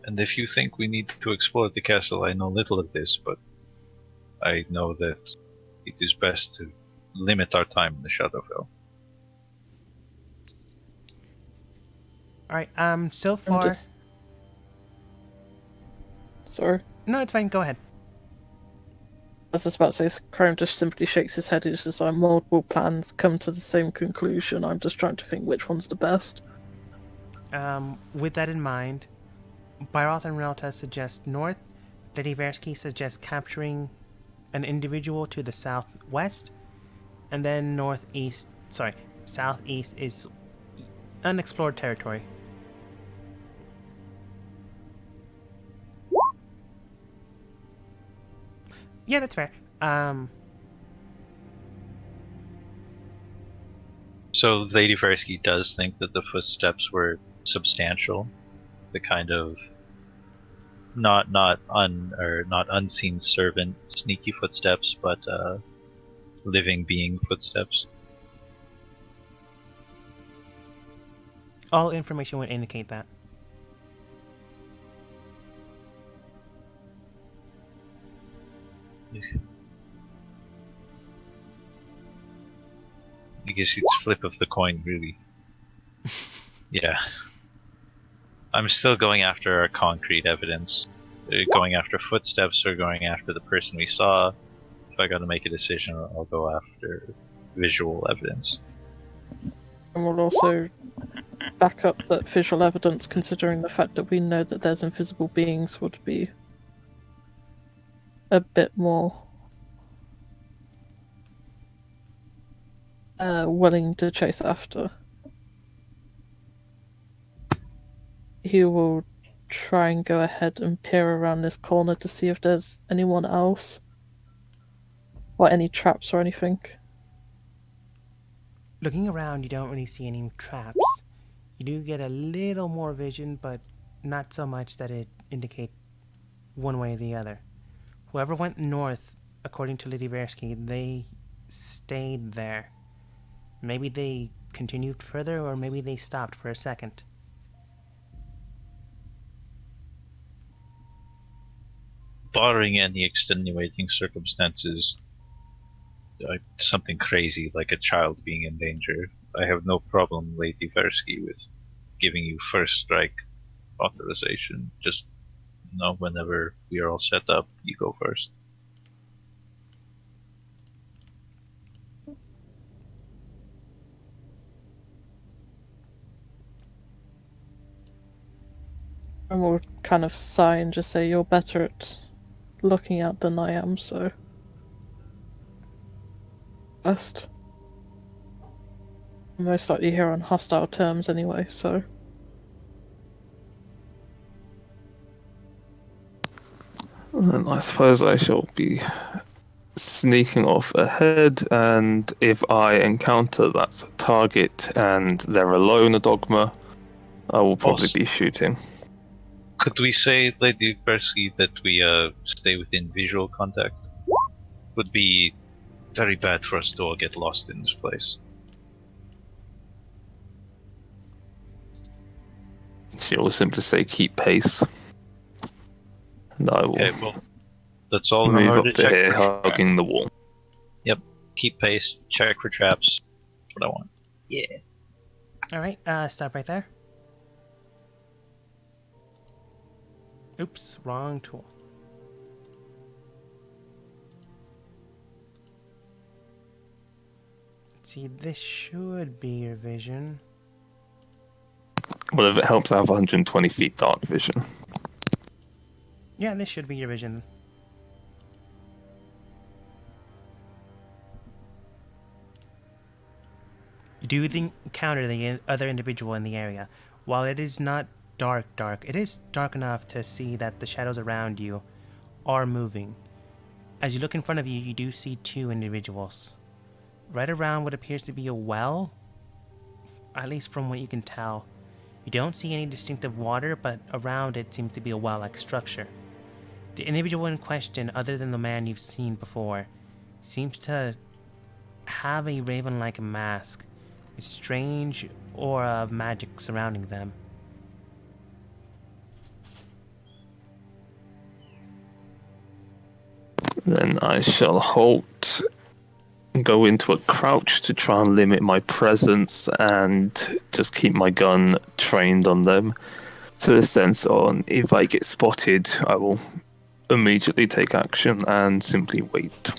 And if you think we need to explore the castle, I know little of this, but I know that it is best to limit our time in the Shadowfell. Alright, so I'm far... just... Sorry. No, it's fine, go ahead. I was just about to say, Chrome just simply shakes his head. It's just like multiple plans come to the same conclusion. I'm just trying to think which one's the best. With that in mind, Byroth and Relta suggest north. Lady Versky suggests capturing an individual to the southwest. And then southeast is unexplored territory. Yeah, that's fair. So Lady Versky does think that the footsteps were substantial, the kind of not unseen servant sneaky footsteps, but living being footsteps. All information would indicate that. I guess it's flip of the coin, really. Yeah. I'm still going after our concrete evidence. Going after footsteps or going after the person we saw. If I gotta make a decision, I'll go after visual evidence. And we'll also back up that visual evidence, considering the fact that we know that there's invisible beings, would be a bit more willing to chase after. He will try and go ahead and peer around this corner to see if there's anyone else or any traps or anything. Looking around, you don't really see any traps. You do get a little more vision, but not so much that it indicate one way or the other. Whoever went north, according to Lady Versky, they stayed there. Maybe they continued further, or maybe they stopped for a second. Barring any extenuating circumstances, something crazy like a child being in danger, I have no problem, Lady Versky, with giving you first strike authorization. Just, whenever we are all set up, you go first. And we'll kind of sigh and just say, "You're better at looking out than I am, so." Best. Most likely here on hostile terms anyway, so. And I suppose I shall be sneaking off ahead, and if I encounter that target and they're alone, a dogma, I will probably Also- be shooting. Could we say, Lady Percy, that we stay within visual contact? Would be very bad for us to all get lost in this place. She'll simply say keep pace. And I will Okay, well, let's all move remember up to to check here, for hugging the wall. keep pace, check for traps. That's what I want. Yeah. All right, stop right there. Oops, wrong tool. Let's see, this should be your vision. Well, if it helps, I have 120 feet dark vision. Yeah, this should be your vision. You do encounter the other individual in the area. While it is not dark, it is dark enough to see that the shadows around you are moving. As you look in front of you, you do see two individuals. Right around what appears to be a well, at least from what you can tell. You don't see any distinctive water, but around it seems to be a well-like structure. The individual in question, other than the man you've seen before, seems to have a raven-like mask, a strange aura of magic surrounding them. Then I shall halt, go into a crouch to try and limit my presence, and just keep my gun trained on them. To the sense on if I get spotted, I will immediately take action and simply wait.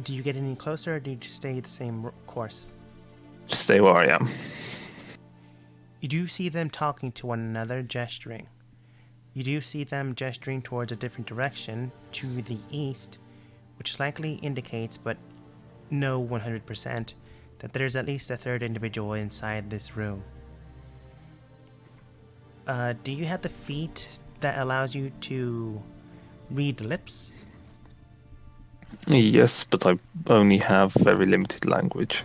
Do you get any closer, or do you just stay the same course? Stay where I am. You do see them talking to one another, gesturing. You do see them gesturing towards a different direction, to the east, which likely indicates, but no 100%, that there's at least a third individual inside this room. Do you have the feat that allows you to read lips? Yes, but I only have very limited language.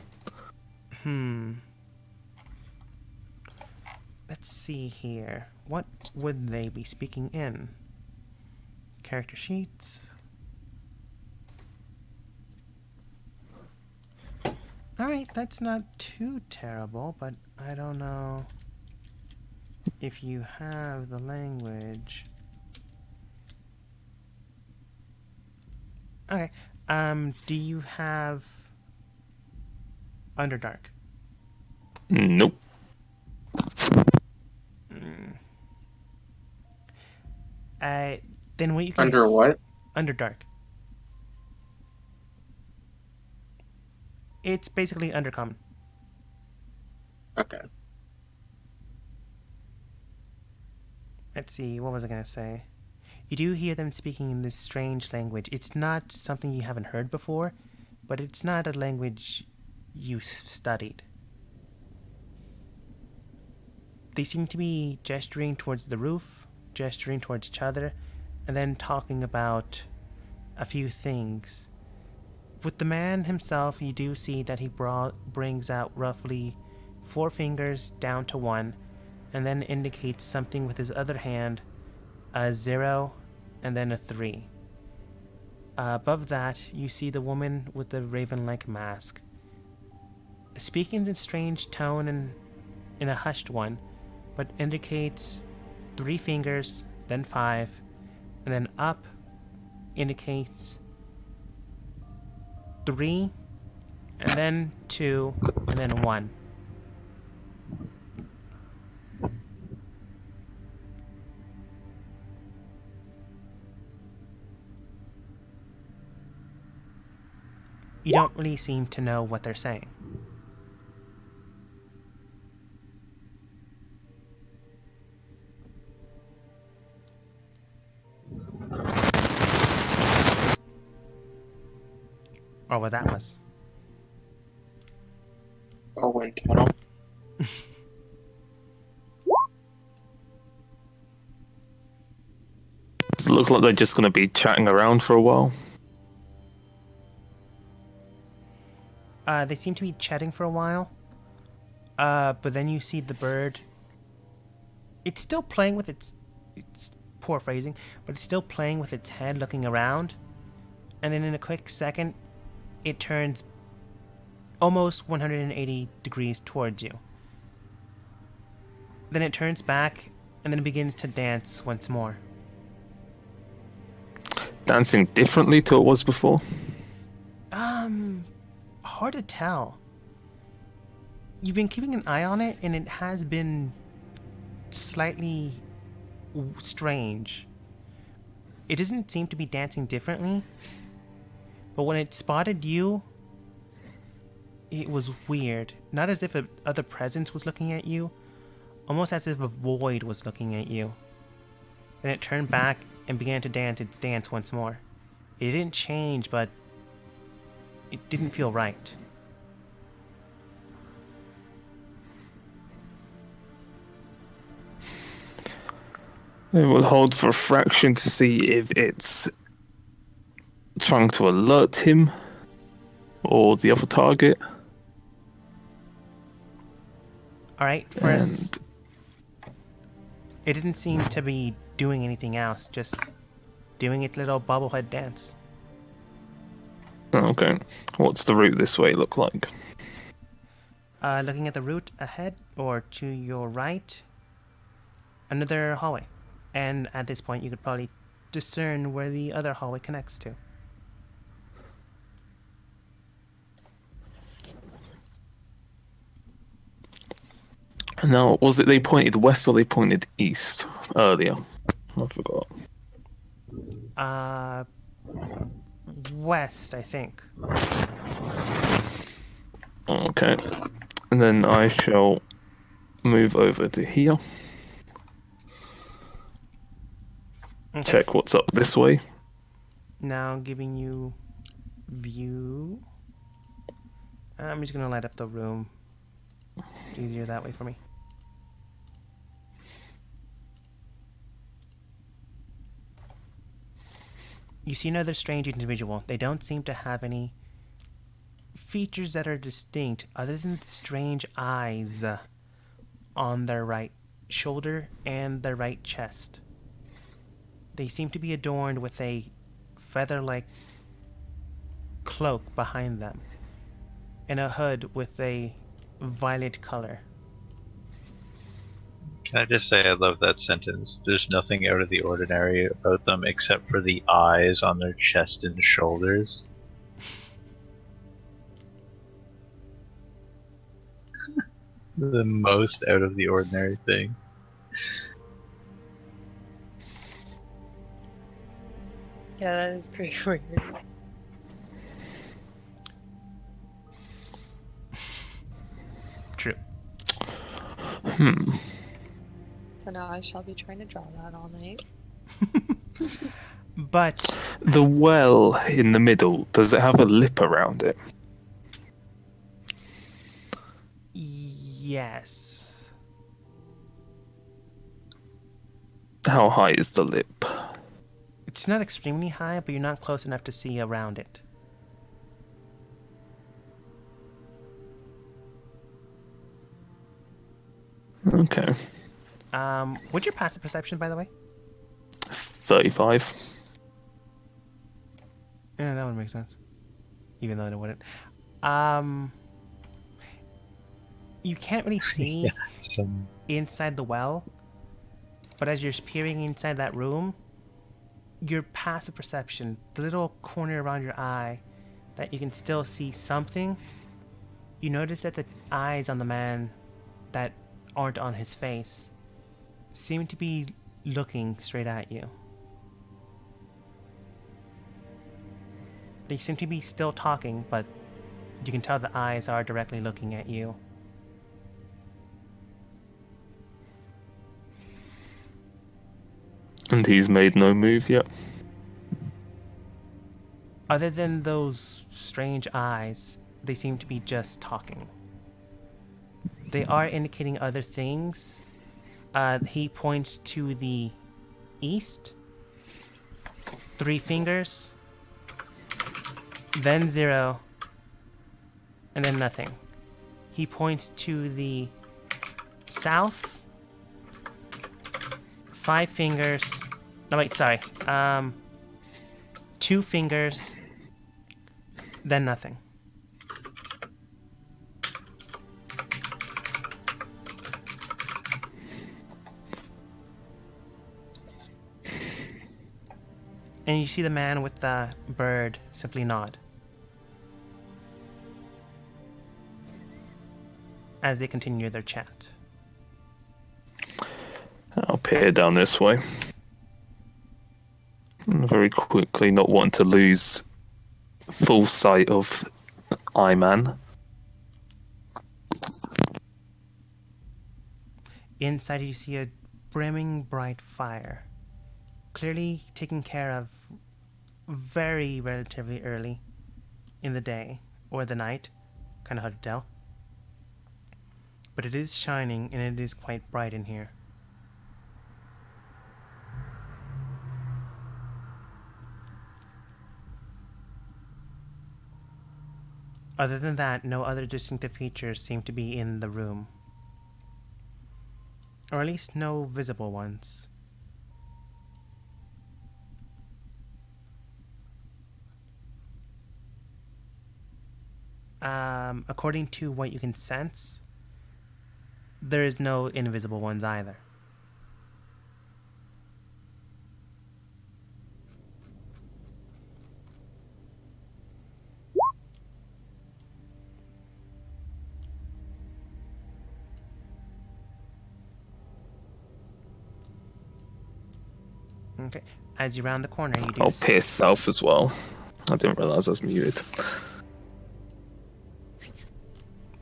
Let's see here. What would they be speaking in? Character sheets. Alright, that's not too terrible, but I don't know if you have the language. Okay, do you have Underdark? Nope. Then what you can Under what? Underdark. It's basically Undercommon. Okay. Let's see, what was I gonna say? You do hear them speaking in this strange language. It's not something you haven't heard before, but it's not a language you studied. They seem to be gesturing towards the roof, gesturing towards each other, and then talking about a few things. With the man himself, you do see that he brings out roughly 4 fingers down to 1, and then indicates something with his other hand, a 0, and then a 3. Above that, you see the woman with the raven-like mask, speaking in a strange tone and in a hushed one, but indicates 3 fingers, then 5, and then up indicates 3, and then 2, and then 1. You don't really seem to know what they're saying. Or what that was. Or wind tunnel. Does it look like they're just going to be chatting around for a while? They seem to be chatting for a while. But then you see the bird. It's still playing with its poor phrasing, but it's still playing with its head looking around. And then in a quick second, it turns almost 180 degrees towards you. Then it turns back, and then it begins to dance once more. Dancing differently to what it was before? Hard to tell. You've been keeping an eye on it, and it has been slightly strange. It doesn't seem to be dancing differently, but when it spotted you, it was weird. Not as if other presence was looking at you, almost as if a void was looking at you. Then it turned back and began to dance its dance once more. It didn't change, but it didn't feel right. It will hold for a fraction to see if it's trying to alert him or the other target. Alright, first, it didn't seem to be doing anything else, just doing its little bobblehead dance. Okay. What's the route this way look like? Looking at the route ahead or to your right, another hallway. And at this point, you could probably discern where the other hallway connects to. Now, was it they pointed west or they pointed east earlier? I forgot. West, I think. Okay. And then I shall move over to here. Okay. Check what's up this way. Now giving you view. I'm just gonna light up the room. It's easier that way for me. You see another strange individual. They don't seem to have any features that are distinct other than the strange eyes on their right shoulder and their right chest. They seem to be adorned with a feather-like cloak behind them and a hood with a violet color. Can I just say I love that sentence? There's nothing out of the ordinary about them except for the eyes on their chest and shoulders. The most out of the ordinary thing. Yeah, that is pretty weird. True. So now I shall be trying to draw that all night. But The well in the middle, does it have a lip around it? yes. How high is the lip? It's not extremely high, but you're not close enough to see around it. Okay. What's your passive perception, by the way? 35. Yeah, that would make sense. Even though it wouldn't. You can't really see Some inside the well, but as you're peering inside that room, your passive perception, the little corner around your eye that you can still see something, you notice that the eyes on the man that aren't on his face seem to be looking straight at you. They seem to be still talking, but you can tell the eyes are directly looking at you. And he's made no move yet. Other than those strange eyes, they seem to be just talking. They are indicating other things. He points to the east. 3 fingers. Then 0. And then nothing. He points to the south. 5 fingers. No, wait, sorry. 2 fingers. Then nothing. And you see the man with the bird simply nod as they continue their chat. I'll peer down this way. Very quickly, not wanting to lose full sight of Iman. Inside you see a brimming bright fire, clearly taken care of very relatively early in the day or the night, kind of hard to tell. But it is shining and it is quite bright in here. Other than that, no other distinctive features seem to be in the room. Or at least no visible ones. According to what you can sense, there is no invisible ones either. Okay. As you round the corner, you do. I'll peer south as well. I didn't realise I was muted.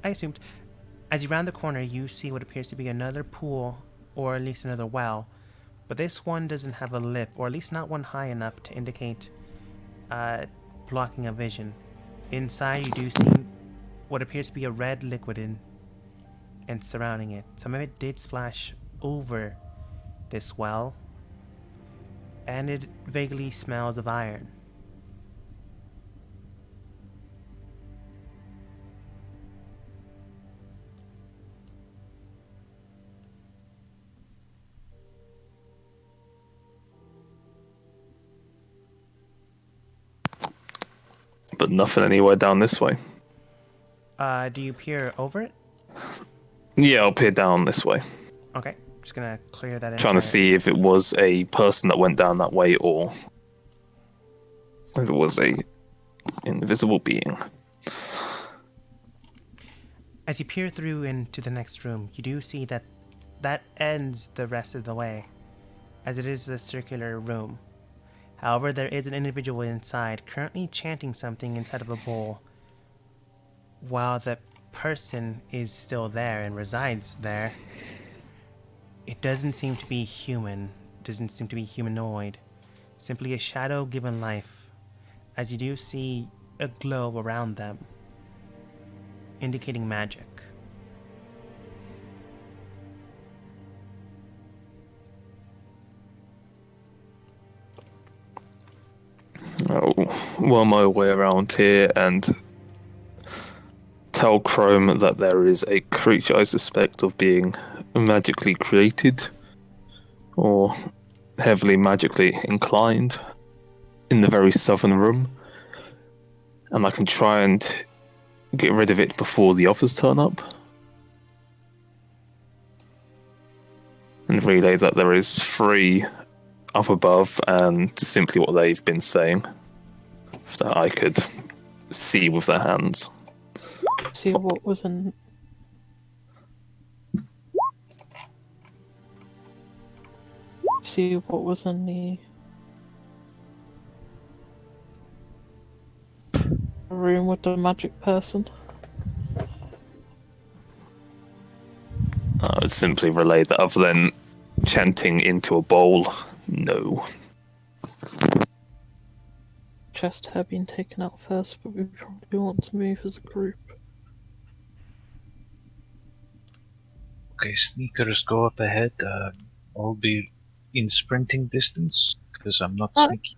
I assumed. As you round the corner, you see what appears to be another pool, or at least another well. But this one doesn't have a lip, or at least not one high enough to indicate blocking a vision. Inside, you do see what appears to be a red liquid and surrounding it. Some of it did splash over this well, and it vaguely smells of iron. But nothing anywhere down this way. Do you peer over it? Yeah, I'll peer down this way. Okay, just gonna clear that in. Trying to see if it was a person that went down that way or if it was a invisible being. As you peer through into the next room, you do see that ends the rest of the way, as it is a circular room. However, there is an individual inside, currently chanting something inside of a bowl, while the person is still there and resides there. It doesn't seem to be human, doesn't seem to be humanoid, simply a shadow given life, as you do see a glow around them, indicating magic. I'll worm my way around here and tell Chrome that there is a creature I suspect of being magically created or heavily magically inclined in the very southern room, and I can try and get rid of it before the others turn up, and relay that there is 3 up above and simply what they've been saying that I could see with their hands. See what was in. See what was in the room with the magic person. I would simply relay that other than chanting into a bowl, no. chest hair being taken out first, but we probably want to move as a group. Okay, sneakers go up ahead. I'll be in sprinting distance because I'm not sneaky.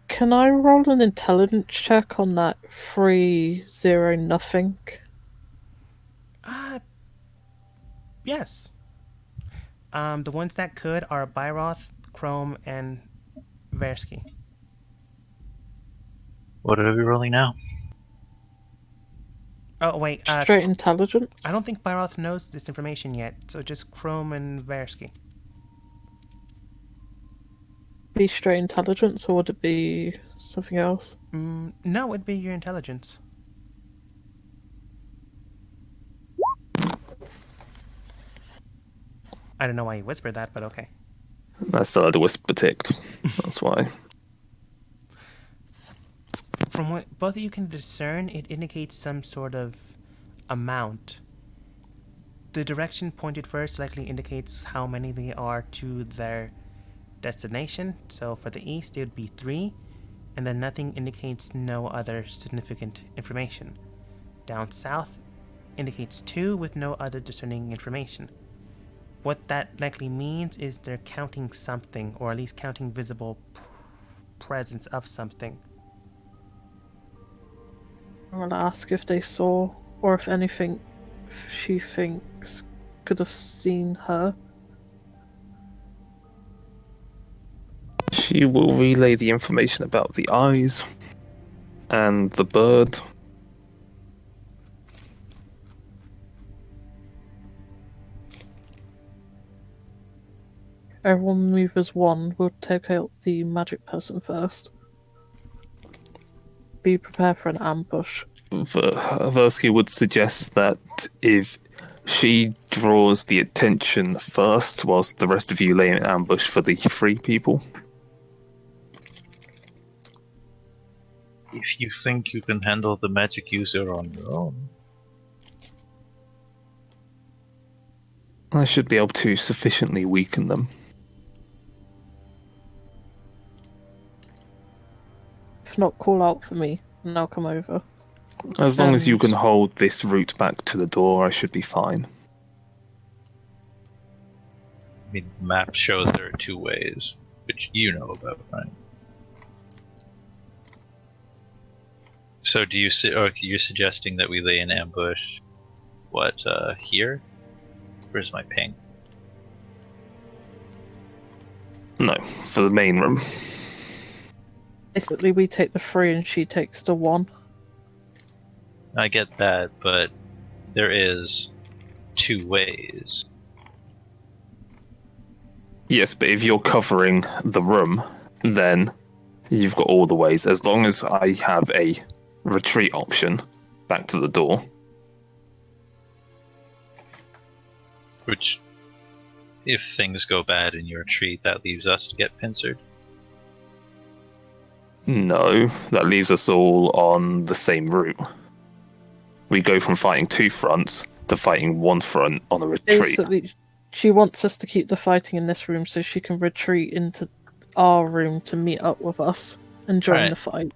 Can I roll an intelligence check on that 3-0 nothing? Yes. The ones that could are Byroth, Chrome, and Versky. What are we rolling now? Oh, wait. Straight intelligence? I don't think Byroth knows this information yet, so just Chrome and Versky. Be straight intelligence, or would it be something else? No, it'd be your intelligence. I don't know why you whispered that, but okay. I still had a whisper ticked. That's why. From what both of you can discern, it indicates some sort of amount. The direction pointed first likely indicates how many they are to their destination. So for the east, it would be 3, and then nothing indicates no other significant information. Down south indicates 2 with no other discerning information. What that likely means is they're counting something, or at least counting visible presence of something. I'm gonna ask if they saw, or if anything she thinks could have seen her. She will relay the information about the eyes and the bird. Everyone move as one. We'll take out the magic person first. Be prepared for an ambush. Versky would suggest that if she draws the attention first, whilst the rest of you lay in ambush for the 3 people. If you think you can handle the magic user on your own. I should be able to sufficiently weaken them. If not, call out for me, and I'll come over. As long as you can hold this route back to the door, I should be fine. I mean, the map shows there are 2 ways, which you know about, right? So do you you're suggesting that we lay in ambush? What, here? Where's my ping? No, for the main room. Basically, we take the 3 and she takes the 1. I get that, but there is 2 ways. Yes, but if you're covering the room, then you've got all the ways. As long as I have a retreat option back to the door. Which, if things go bad in your retreat, that leaves us to get pincered. No, that leaves us all on the same route. We go from fighting 2 fronts to fighting 1 front on a retreat. Basically, she wants us to keep the fighting in this room so she can retreat into our room to meet up with us and join Alright. the fight.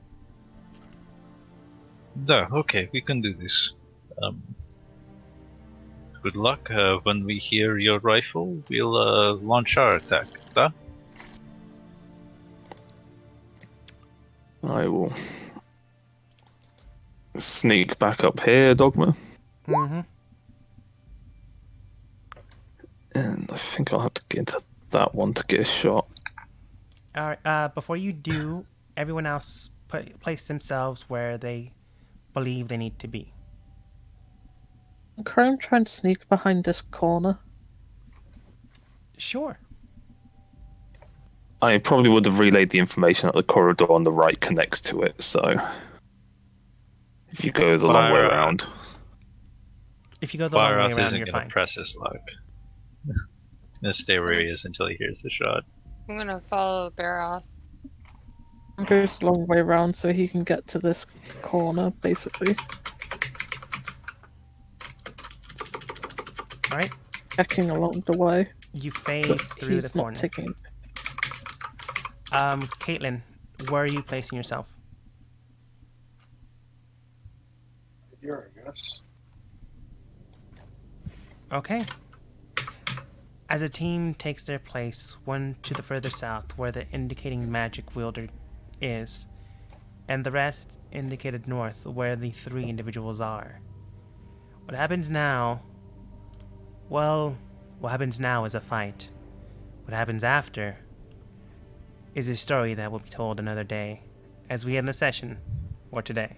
No, okay, we can do this. Good luck. When we hear your rifle, we'll launch our attack. Huh? I will sneak back up here, Dogma. Mm-hmm. And I think I'll have to get into that one to get a shot. Alright, before you do, everyone else place themselves where they believe they need to be. Chrome trying to sneak behind this corner. Sure. I probably would have relayed the information that the corridor on the right connects to it, so if you go the long way around. If you go the long way Byroth around, isn't you're gonna fine. press his luck. He'll stay where he is until he hears the shot. I'm gonna follow Baroth. Goes a long way around so he can get to this corner, basically. Alright, Checking along the way. you phase But through he's the not corner. taking. Caitlin, where are you placing yourself? Here, I guess. Okay. As a team takes their place, one to the further south where the indicating magic wielder is, and the rest indicated north where the 3 individuals are. What happens now? Well, what happens now is a fight. What happens after is a story that will be told another day, as we end the session for today.